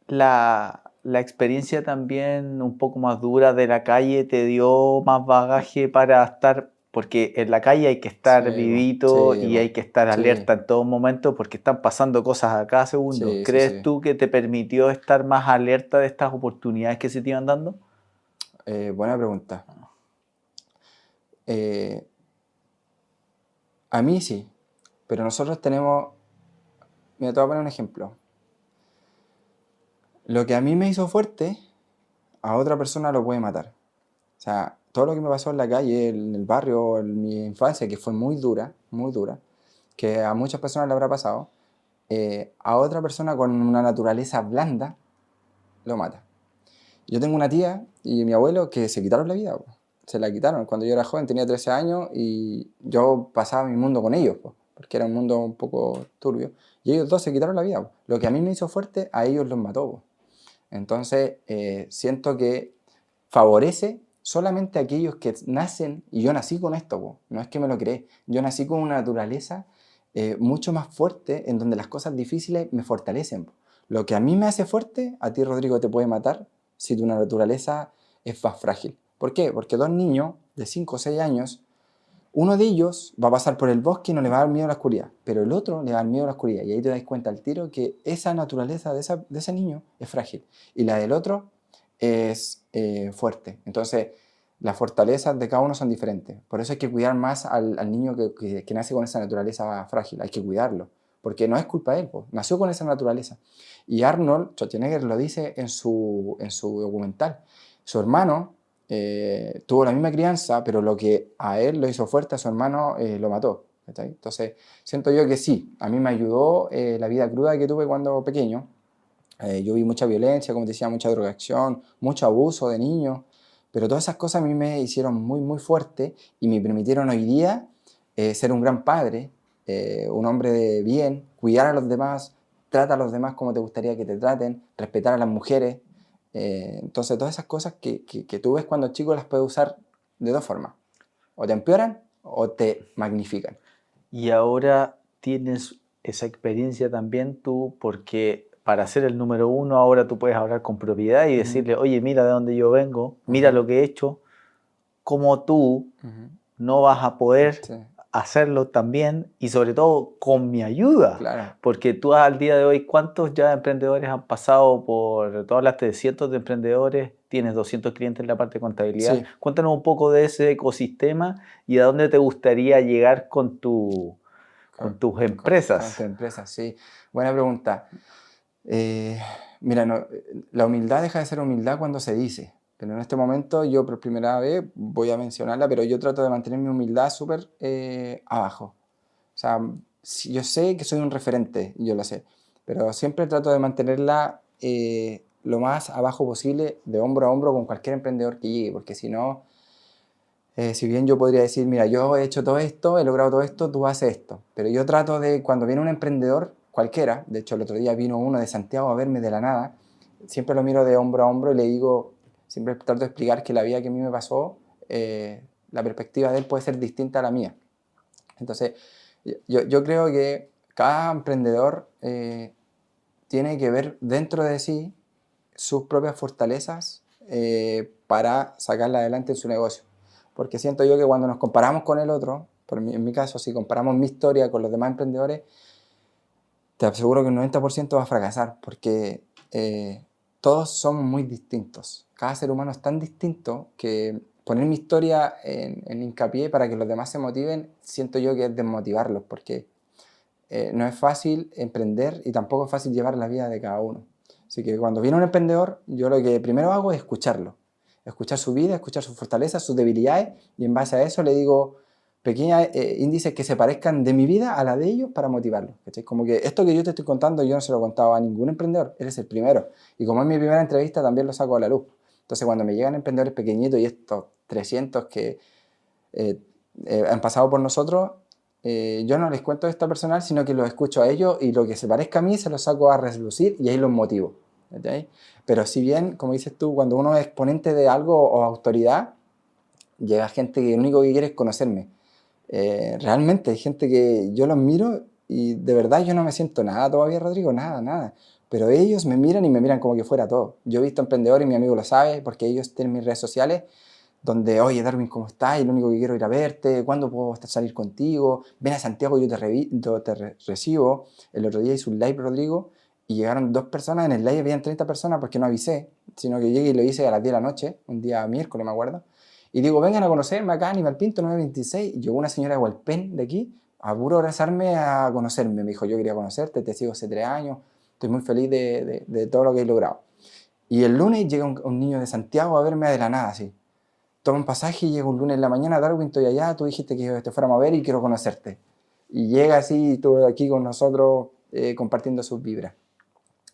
la experiencia también un poco más dura de la calle te dio más bagaje para estar? Porque en la calle hay que estar Sí, vivito sí, y hay que estar sí. alerta en todo momento porque están pasando cosas a cada segundo. Sí, sí, ¿Crees sí. tú que te permitió estar más alerta de estas oportunidades que se te iban dando? Buena pregunta. A mí sí, pero nosotros tenemos... Mira, te voy a poner un ejemplo. Lo que a mí me hizo fuerte, a otra persona lo puede matar. O sea, todo lo que me pasó en la calle, en el barrio, en mi infancia, que fue muy dura, que a muchas personas le habrá pasado, a otra persona con una naturaleza blanda lo mata. Yo tengo una tía y mi abuelo que se quitaron la vida, po. Se la quitaron. Cuando yo era joven, tenía 13 años y yo pasaba mi mundo con ellos, po, porque era un mundo un poco turbio. Y ellos dos se quitaron la vida, po. Lo que a mí me hizo fuerte, a ellos los mató, po. Entonces, siento que favorece solamente a aquellos que nacen, y yo nací con esto, po. No es que me lo creé, yo nací con una naturaleza mucho más fuerte en donde las cosas difíciles me fortalecen, po. Lo que a mí me hace fuerte, a ti, Rodrigo, te puede matar si tu naturaleza es más frágil. ¿Por qué? Porque dos niños de 5 o 6 años, uno de ellos va a pasar por el bosque y no le va a dar miedo a la oscuridad, pero el otro le va a dar miedo a la oscuridad. Y ahí te das cuenta al tiro que esa naturaleza de ese niño es frágil y la del otro es fuerte. Entonces, las fortalezas de cada uno son diferentes. Por eso hay que cuidar más al niño que nace con esa naturaleza frágil. Hay que cuidarlo, porque no es culpa de él, pues, nació con esa naturaleza. Y Arnold Schwarzenegger lo dice en su documental. Su hermano tuvo la misma crianza, pero lo que a él lo hizo fuerte, a su hermano lo mató. Entonces, siento yo que sí, a mí me ayudó la vida cruda que tuve cuando pequeño. Yo vi mucha violencia, como te decía, mucha drogadicción, mucho abuso de niños, pero todas esas cosas a mí me hicieron muy, muy fuerte y me permitieron hoy día ser un gran padre, un hombre de bien, cuidar a los demás, trata a los demás como te gustaría que te traten, respetar a las mujeres. Entonces, todas esas cosas que tú ves cuando chico las puedes usar de dos formas. O te empeoran o te magnifican. Y ahora tienes esa experiencia también tú, porque para ser el número uno ahora tú puedes hablar con propiedad y decirle, oye, mira de dónde yo vengo, mira lo que he hecho, como tú no vas a poder hacerlo también y sobre todo con mi ayuda. Claro. Porque tú al día de hoy, ¿cuántos ya emprendedores han pasado por, tú hablaste de cientos de emprendedores, tienes 200 clientes en la parte de contabilidad? Sí. Cuéntanos un poco de ese ecosistema y a dónde te gustaría llegar con tus empresas. Con tus empresas, sí. Buena pregunta. Mira, la humildad deja de ser humildad cuando se dice. Pero en este momento yo por primera vez voy a mencionarla, pero yo trato de mantener mi humildad súper abajo. O sea, yo sé que soy un referente, yo lo sé, pero siempre trato de mantenerla lo más abajo posible, de hombro a hombro con cualquier emprendedor que llegue, porque si no, si bien yo podría decir, mira, yo he hecho todo esto, he logrado todo esto, tú haces esto. Pero yo trato de, cuando viene un emprendedor cualquiera, de hecho el otro día vino uno de Santiago a verme de la nada, siempre lo miro de hombro a hombro y le digo, siempre trato de explicar que la vida que a mí me pasó, la perspectiva de él puede ser distinta a la mía. Entonces, yo creo que cada emprendedor tiene que ver dentro de sí sus propias fortalezas para sacarla adelante en su negocio. Porque siento yo que cuando nos comparamos con el otro, en mi caso, si comparamos mi historia con los demás emprendedores, te aseguro que el 90% va a fracasar, porque todos somos muy distintos. Cada ser humano es tan distinto que poner mi historia en hincapié para que los demás se motiven, siento yo que es desmotivarlos, porque no es fácil emprender y tampoco es fácil llevar la vida de cada uno. Así que cuando viene un emprendedor, yo lo que primero hago es escucharlo. Escuchar su vida, escuchar sus fortalezas, sus debilidades, y en base a eso le digo pequeños índices que se parezcan de mi vida a la de ellos para motivarlos. ¿Cachai? Como que esto que yo te estoy contando yo no se lo he contado a ningún emprendedor, eres el primero. Y como es mi primera entrevista, también lo saco a la luz. Entonces cuando me llegan emprendedores pequeñitos y estos 300 que eh, han pasado por nosotros, yo no les cuento esta personal, sino que los escucho a ellos y lo que se parezca a mí se lo saco a reslucir y ahí los motivo. ¿Okay? Pero si bien, como dices tú, cuando uno es exponente de algo o autoridad, llega gente que lo único que quiere es conocerme. Realmente hay gente que yo los miro y de verdad yo no me siento nada todavía, Rodrigo, nada, nada. Pero ellos me miran y me miran como que fuera todo. Yo he visto emprendedores y mi amigo lo sabe porque ellos tienen mis redes sociales donde, oye, Darwin, ¿cómo estás? Y lo único que quiero es ir a verte, ¿cuándo puedo salir contigo? Ven a Santiago, yo te recibo. El otro día hice un live, Rodrigo, y llegaron 2 personas, en el live habían 30 personas porque no avisé, sino que llegué y lo hice a las 10 de la noche, un día miércoles, me acuerdo. Y digo, vengan a conocerme acá, Aníbal Pinto, 926. Y llegó una señora de Hualpén, de aquí, a puro abrazarme a conocerme. Me dijo, yo quería conocerte, te sigo hace 3 años, estoy muy feliz de todo lo que he logrado. Y el lunes llega un niño de Santiago a verme de la nada, así. Toma un pasaje y llega un lunes en la mañana, Darwin, estoy allá, tú dijiste que te fuéramos a ver y quiero conocerte. Y llega así, estuvo aquí con nosotros compartiendo sus vibras.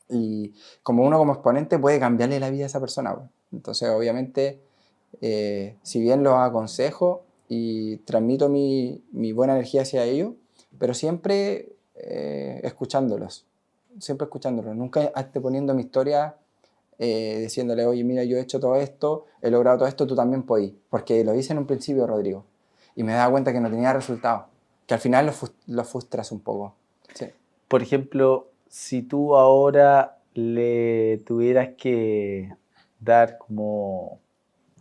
Y como uno como exponente puede cambiarle la vida a esa persona. Pues. Entonces, obviamente, si bien los aconsejo y transmito mi buena energía hacia ellos, pero siempre escuchándolos, nunca anteponiendo mi historia diciéndole, oye, mira, yo he hecho todo esto, he logrado todo esto, tú también podís. Porque lo hice en un principio, Rodrigo, y me daba cuenta que no tenía resultados, que al final lo frustras un poco. Sí. Por ejemplo, si tú ahora le tuvieras que dar como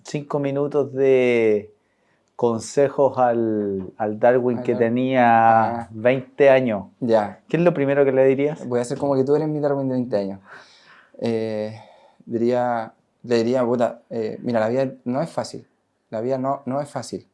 5 minutos de consejos al Darwin que tenía Ah, 20 años, ya. ¿qué es lo primero que le dirías? Voy a hacer como que tú eres mi Darwin de 20 años. Eh, diría, le diría, puta, mira, la vida no es fácil. La vida no es fácil.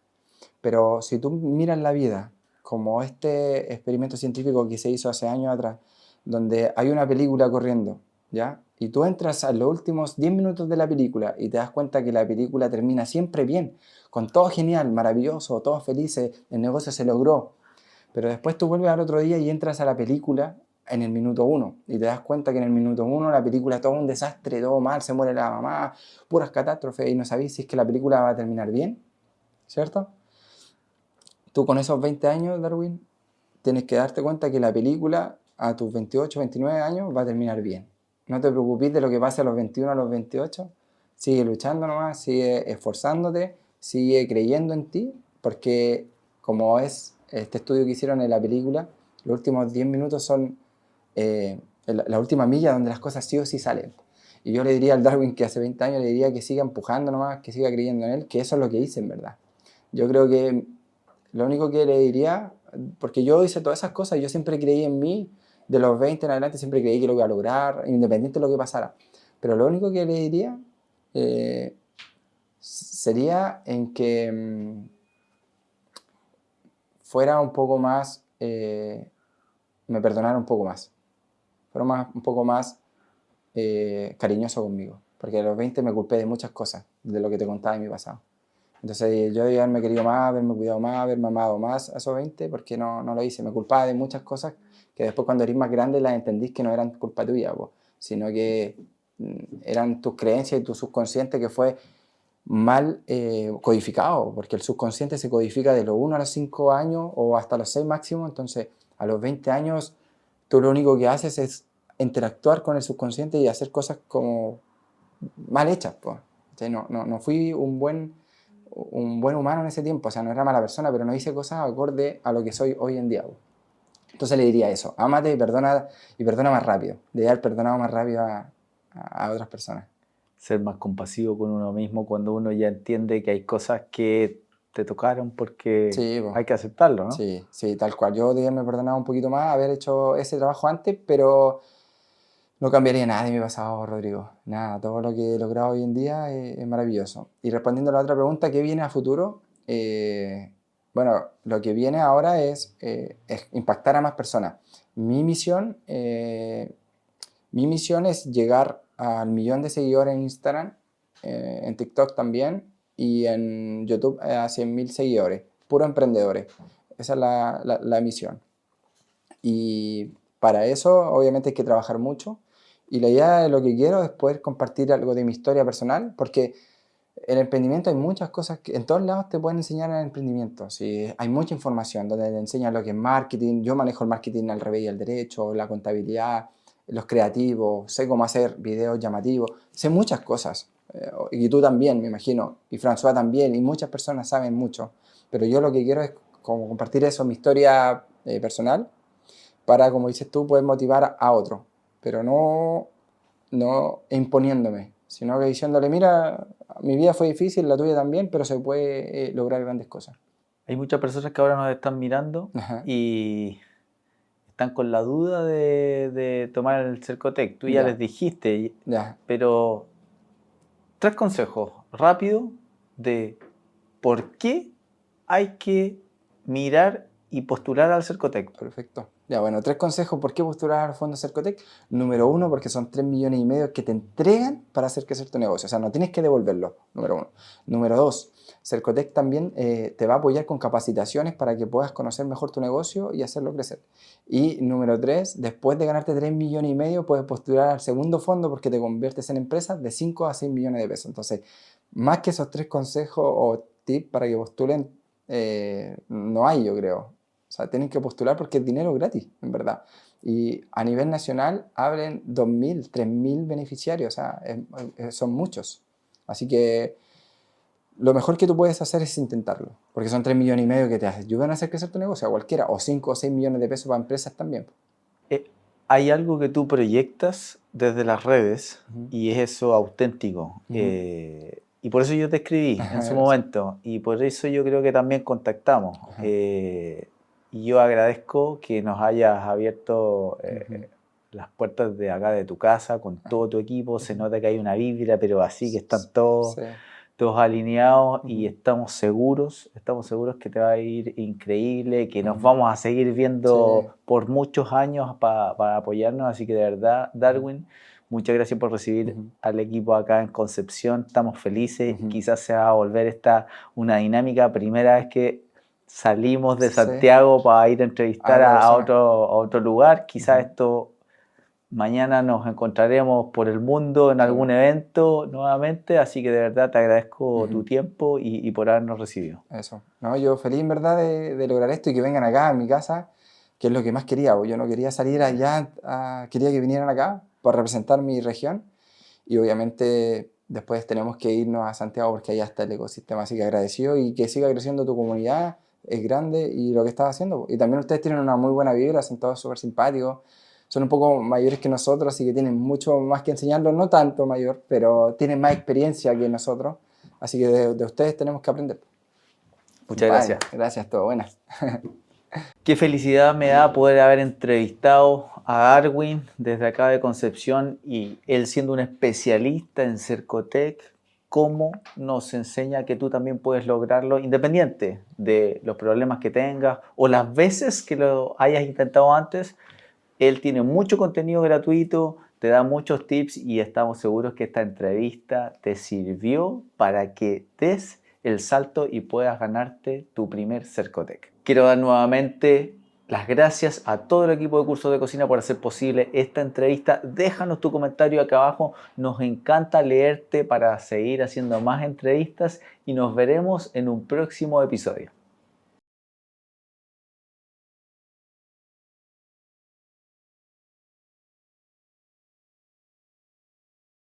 Pero si tú miras la vida como este experimento científico que se hizo hace años atrás, donde hay una película corriendo, ¿ya? Y tú entras a los últimos 10 minutos de la película y te das cuenta que la película termina siempre bien, con todo genial, maravilloso, todos felices, el negocio se logró. Pero después tú vuelves al otro día y entras a la película en el minuto 1 y te das cuenta que en el minuto 1 la película es todo un desastre, todo mal, se muere la mamá, puras catástrofes y no sabéis si es que la película va a terminar bien, ¿cierto? Tú con esos 20 años, Darwin, tienes que darte cuenta que la película a tus 28, 29 años va a terminar bien. No te preocupes de lo que pase a los 21, a los 28. Sigue luchando nomás, sigue esforzándote, sigue creyendo en ti, porque como es este estudio que hicieron en la película, los últimos 10 minutos son la última milla donde las cosas sí o sí salen. Y yo le diría al Darwin que hace 20 años, le diría que siga empujando nomás, que siga creyendo en él, que eso es lo que hice en verdad. Yo creo que lo único que le diría, porque yo hice todas esas cosas, yo siempre creí en mí, de los 20 en adelante siempre creí que lo iba a lograr, independiente de lo que pasara. Pero lo único que le diría sería en que fuera un poco más, me perdonara un poco más, fuera un poco más cariñoso conmigo. porque a los 20 me culpé de muchas cosas, de lo que te contaba en mi pasado. Entonces yo debía haberme querido más, haberme cuidado más, haberme amado más a esos 20, porque no lo hice. Me culpaba de muchas cosas que después cuando eres más grande las entendís que no eran culpa tuya, po, sino que eran tus creencias y tu subconsciente que fue mal codificado, porque el subconsciente se codifica de los 1 a los 5 años o hasta los 6 máximo, entonces a los 20 años tú lo único que haces es interactuar con el subconsciente y hacer cosas como mal hechas, pues. O sea, no fui un buen humano en ese tiempo, o sea, no era mala persona, pero no hice cosas acorde a lo que soy hoy en día, pues. Entonces le diría eso, ámate y perdona más rápido, de haber perdonado más rápido a otras personas. Ser más compasivo con uno mismo cuando uno ya entiende que hay cosas que te tocaron porque Sí, pues. hay que aceptarlo, ¿no? Sí, sí, tal cual. Yo de haberme perdonado un poquito más, haber hecho ese trabajo antes, pero no cambiaría nada de mi pasado, Rodrigo. Nada, todo lo que he logrado hoy en día es maravilloso. Y respondiendo a la otra pregunta, ¿qué viene a futuro? Bueno, lo que viene ahora es impactar a más personas. Mi misión, mi misión es llegar al 1.000.000 de seguidores en Instagram, en TikTok también, y en YouTube a 100.000 seguidores, puro emprendedores. Esa es la misión. Y para eso, obviamente, hay que trabajar mucho. Y la idea de lo que quiero es poder compartir algo de mi historia personal, porque en el emprendimiento hay muchas cosas que en todos lados te pueden enseñar en el emprendimiento. Sí, hay mucha información donde te enseñan lo que es marketing. Yo manejo el marketing al revés y al derecho, la contabilidad, los creativos, sé cómo hacer videos llamativos, sé muchas cosas. Y tú también, me imagino, y François también, y muchas personas saben mucho. Pero yo lo que quiero es como compartir eso, mi historia personal, para, como dices tú, poder motivar a otro, pero no imponiéndome, sino que diciéndole, mira, mi vida fue difícil, la tuya también, pero se puede lograr grandes cosas. Hay muchas personas que ahora nos están mirando Ajá, y están con la duda de tomar el Cercotec. Tú ya ya, les dijiste, ya, pero 3 consejos rápidos de por qué hay que mirar y postular al Cercotec. perfecto. Ya, bueno, 3 consejos. ¿Por qué postular al Fondo Cercotec? Número 1, porque son 3,5 millones que te entregan para hacer crecer tu negocio. O sea, no tienes que devolverlo, número 1. Número 2, Cercotec también te va a apoyar con capacitaciones para que puedas conocer mejor tu negocio y hacerlo crecer. Y número 3, después de ganarte 3,5 millones, puedes postular al segundo fondo porque te conviertes en empresa de 5 a 6 millones de pesos. Entonces, más que esos 3 consejos o tips para que postulen, no hay, yo creo. O sea, tienen que postular porque es dinero gratis, en verdad. Y a nivel nacional abren 2.000, 3.000 beneficiarios, o sea, son muchos. Así que lo mejor que tú puedes hacer es intentarlo, porque son 3,5 millones que te ayudan a hacer crecer tu negocio, a cualquiera, o 5 o 6 millones de pesos para empresas también. Hay algo que tú proyectas desde las redes Ujú. y es eso auténtico. Ujú. Y por eso yo te escribí en su Gracias. momento y por eso yo creo que también contactamos. Ajá. Y yo agradezco que nos hayas abierto Ujú. las puertas de acá de tu casa con todo tu equipo. Se Ujú. nota que hay una vibra, pero así que están todos, Sí. todos alineados y Ujú. estamos seguros que te va a ir increíble, que nos Ujú. vamos a seguir Sí. viendo por muchos años para apoyarnos. Así que de verdad, Darwin, muchas gracias por recibir Ujú. al equipo acá en Concepción. Estamos felices. Ujú. Quizás se va a volver esta una dinámica. Primera vez que salimos de Sí. Santiago para ir a A entrevistar otra a persona. otro lugar. Quizás Ujú. esto mañana nos encontraremos por el mundo en algún Claro. evento nuevamente, así que de verdad te agradezco tu Ujú. tiempo y por habernos recibido. Eso. No, yo feliz en verdad de lograr esto y que vengan acá a mi casa, que es lo que más quería. Yo no quería salir allá, quería que vinieran acá para representar mi región y obviamente después tenemos que irnos a Santiago porque allá está el ecosistema, así que agradecido y que siga creciendo tu comunidad, es grande y lo que estás haciendo. Y también ustedes tienen una muy buena vibra, son todos súper simpáticos, son un poco mayores que nosotros, así que tienen mucho más que enseñarnos, no tanto mayor, pero tienen más experiencia que nosotros, así que de ustedes tenemos que aprender. Muchas Vale, gracias. gracias, todo buenas. Qué felicidad me da poder haber entrevistado a Darwin desde acá de Concepción y él siendo un especialista en Cercotec, cómo nos enseña que tú también puedes lograrlo independiente de los problemas que tengas o las veces que lo hayas intentado antes. Él tiene mucho contenido gratuito, te da muchos tips y estamos seguros que esta entrevista te sirvió para que des el salto y puedas ganarte tu primer Cercotec. Quiero dar nuevamente las gracias a todo el equipo de Cursos de Cocina por hacer posible esta entrevista. Déjanos tu comentario acá abajo. Nos encanta leerte para seguir haciendo más entrevistas y nos veremos en un próximo episodio.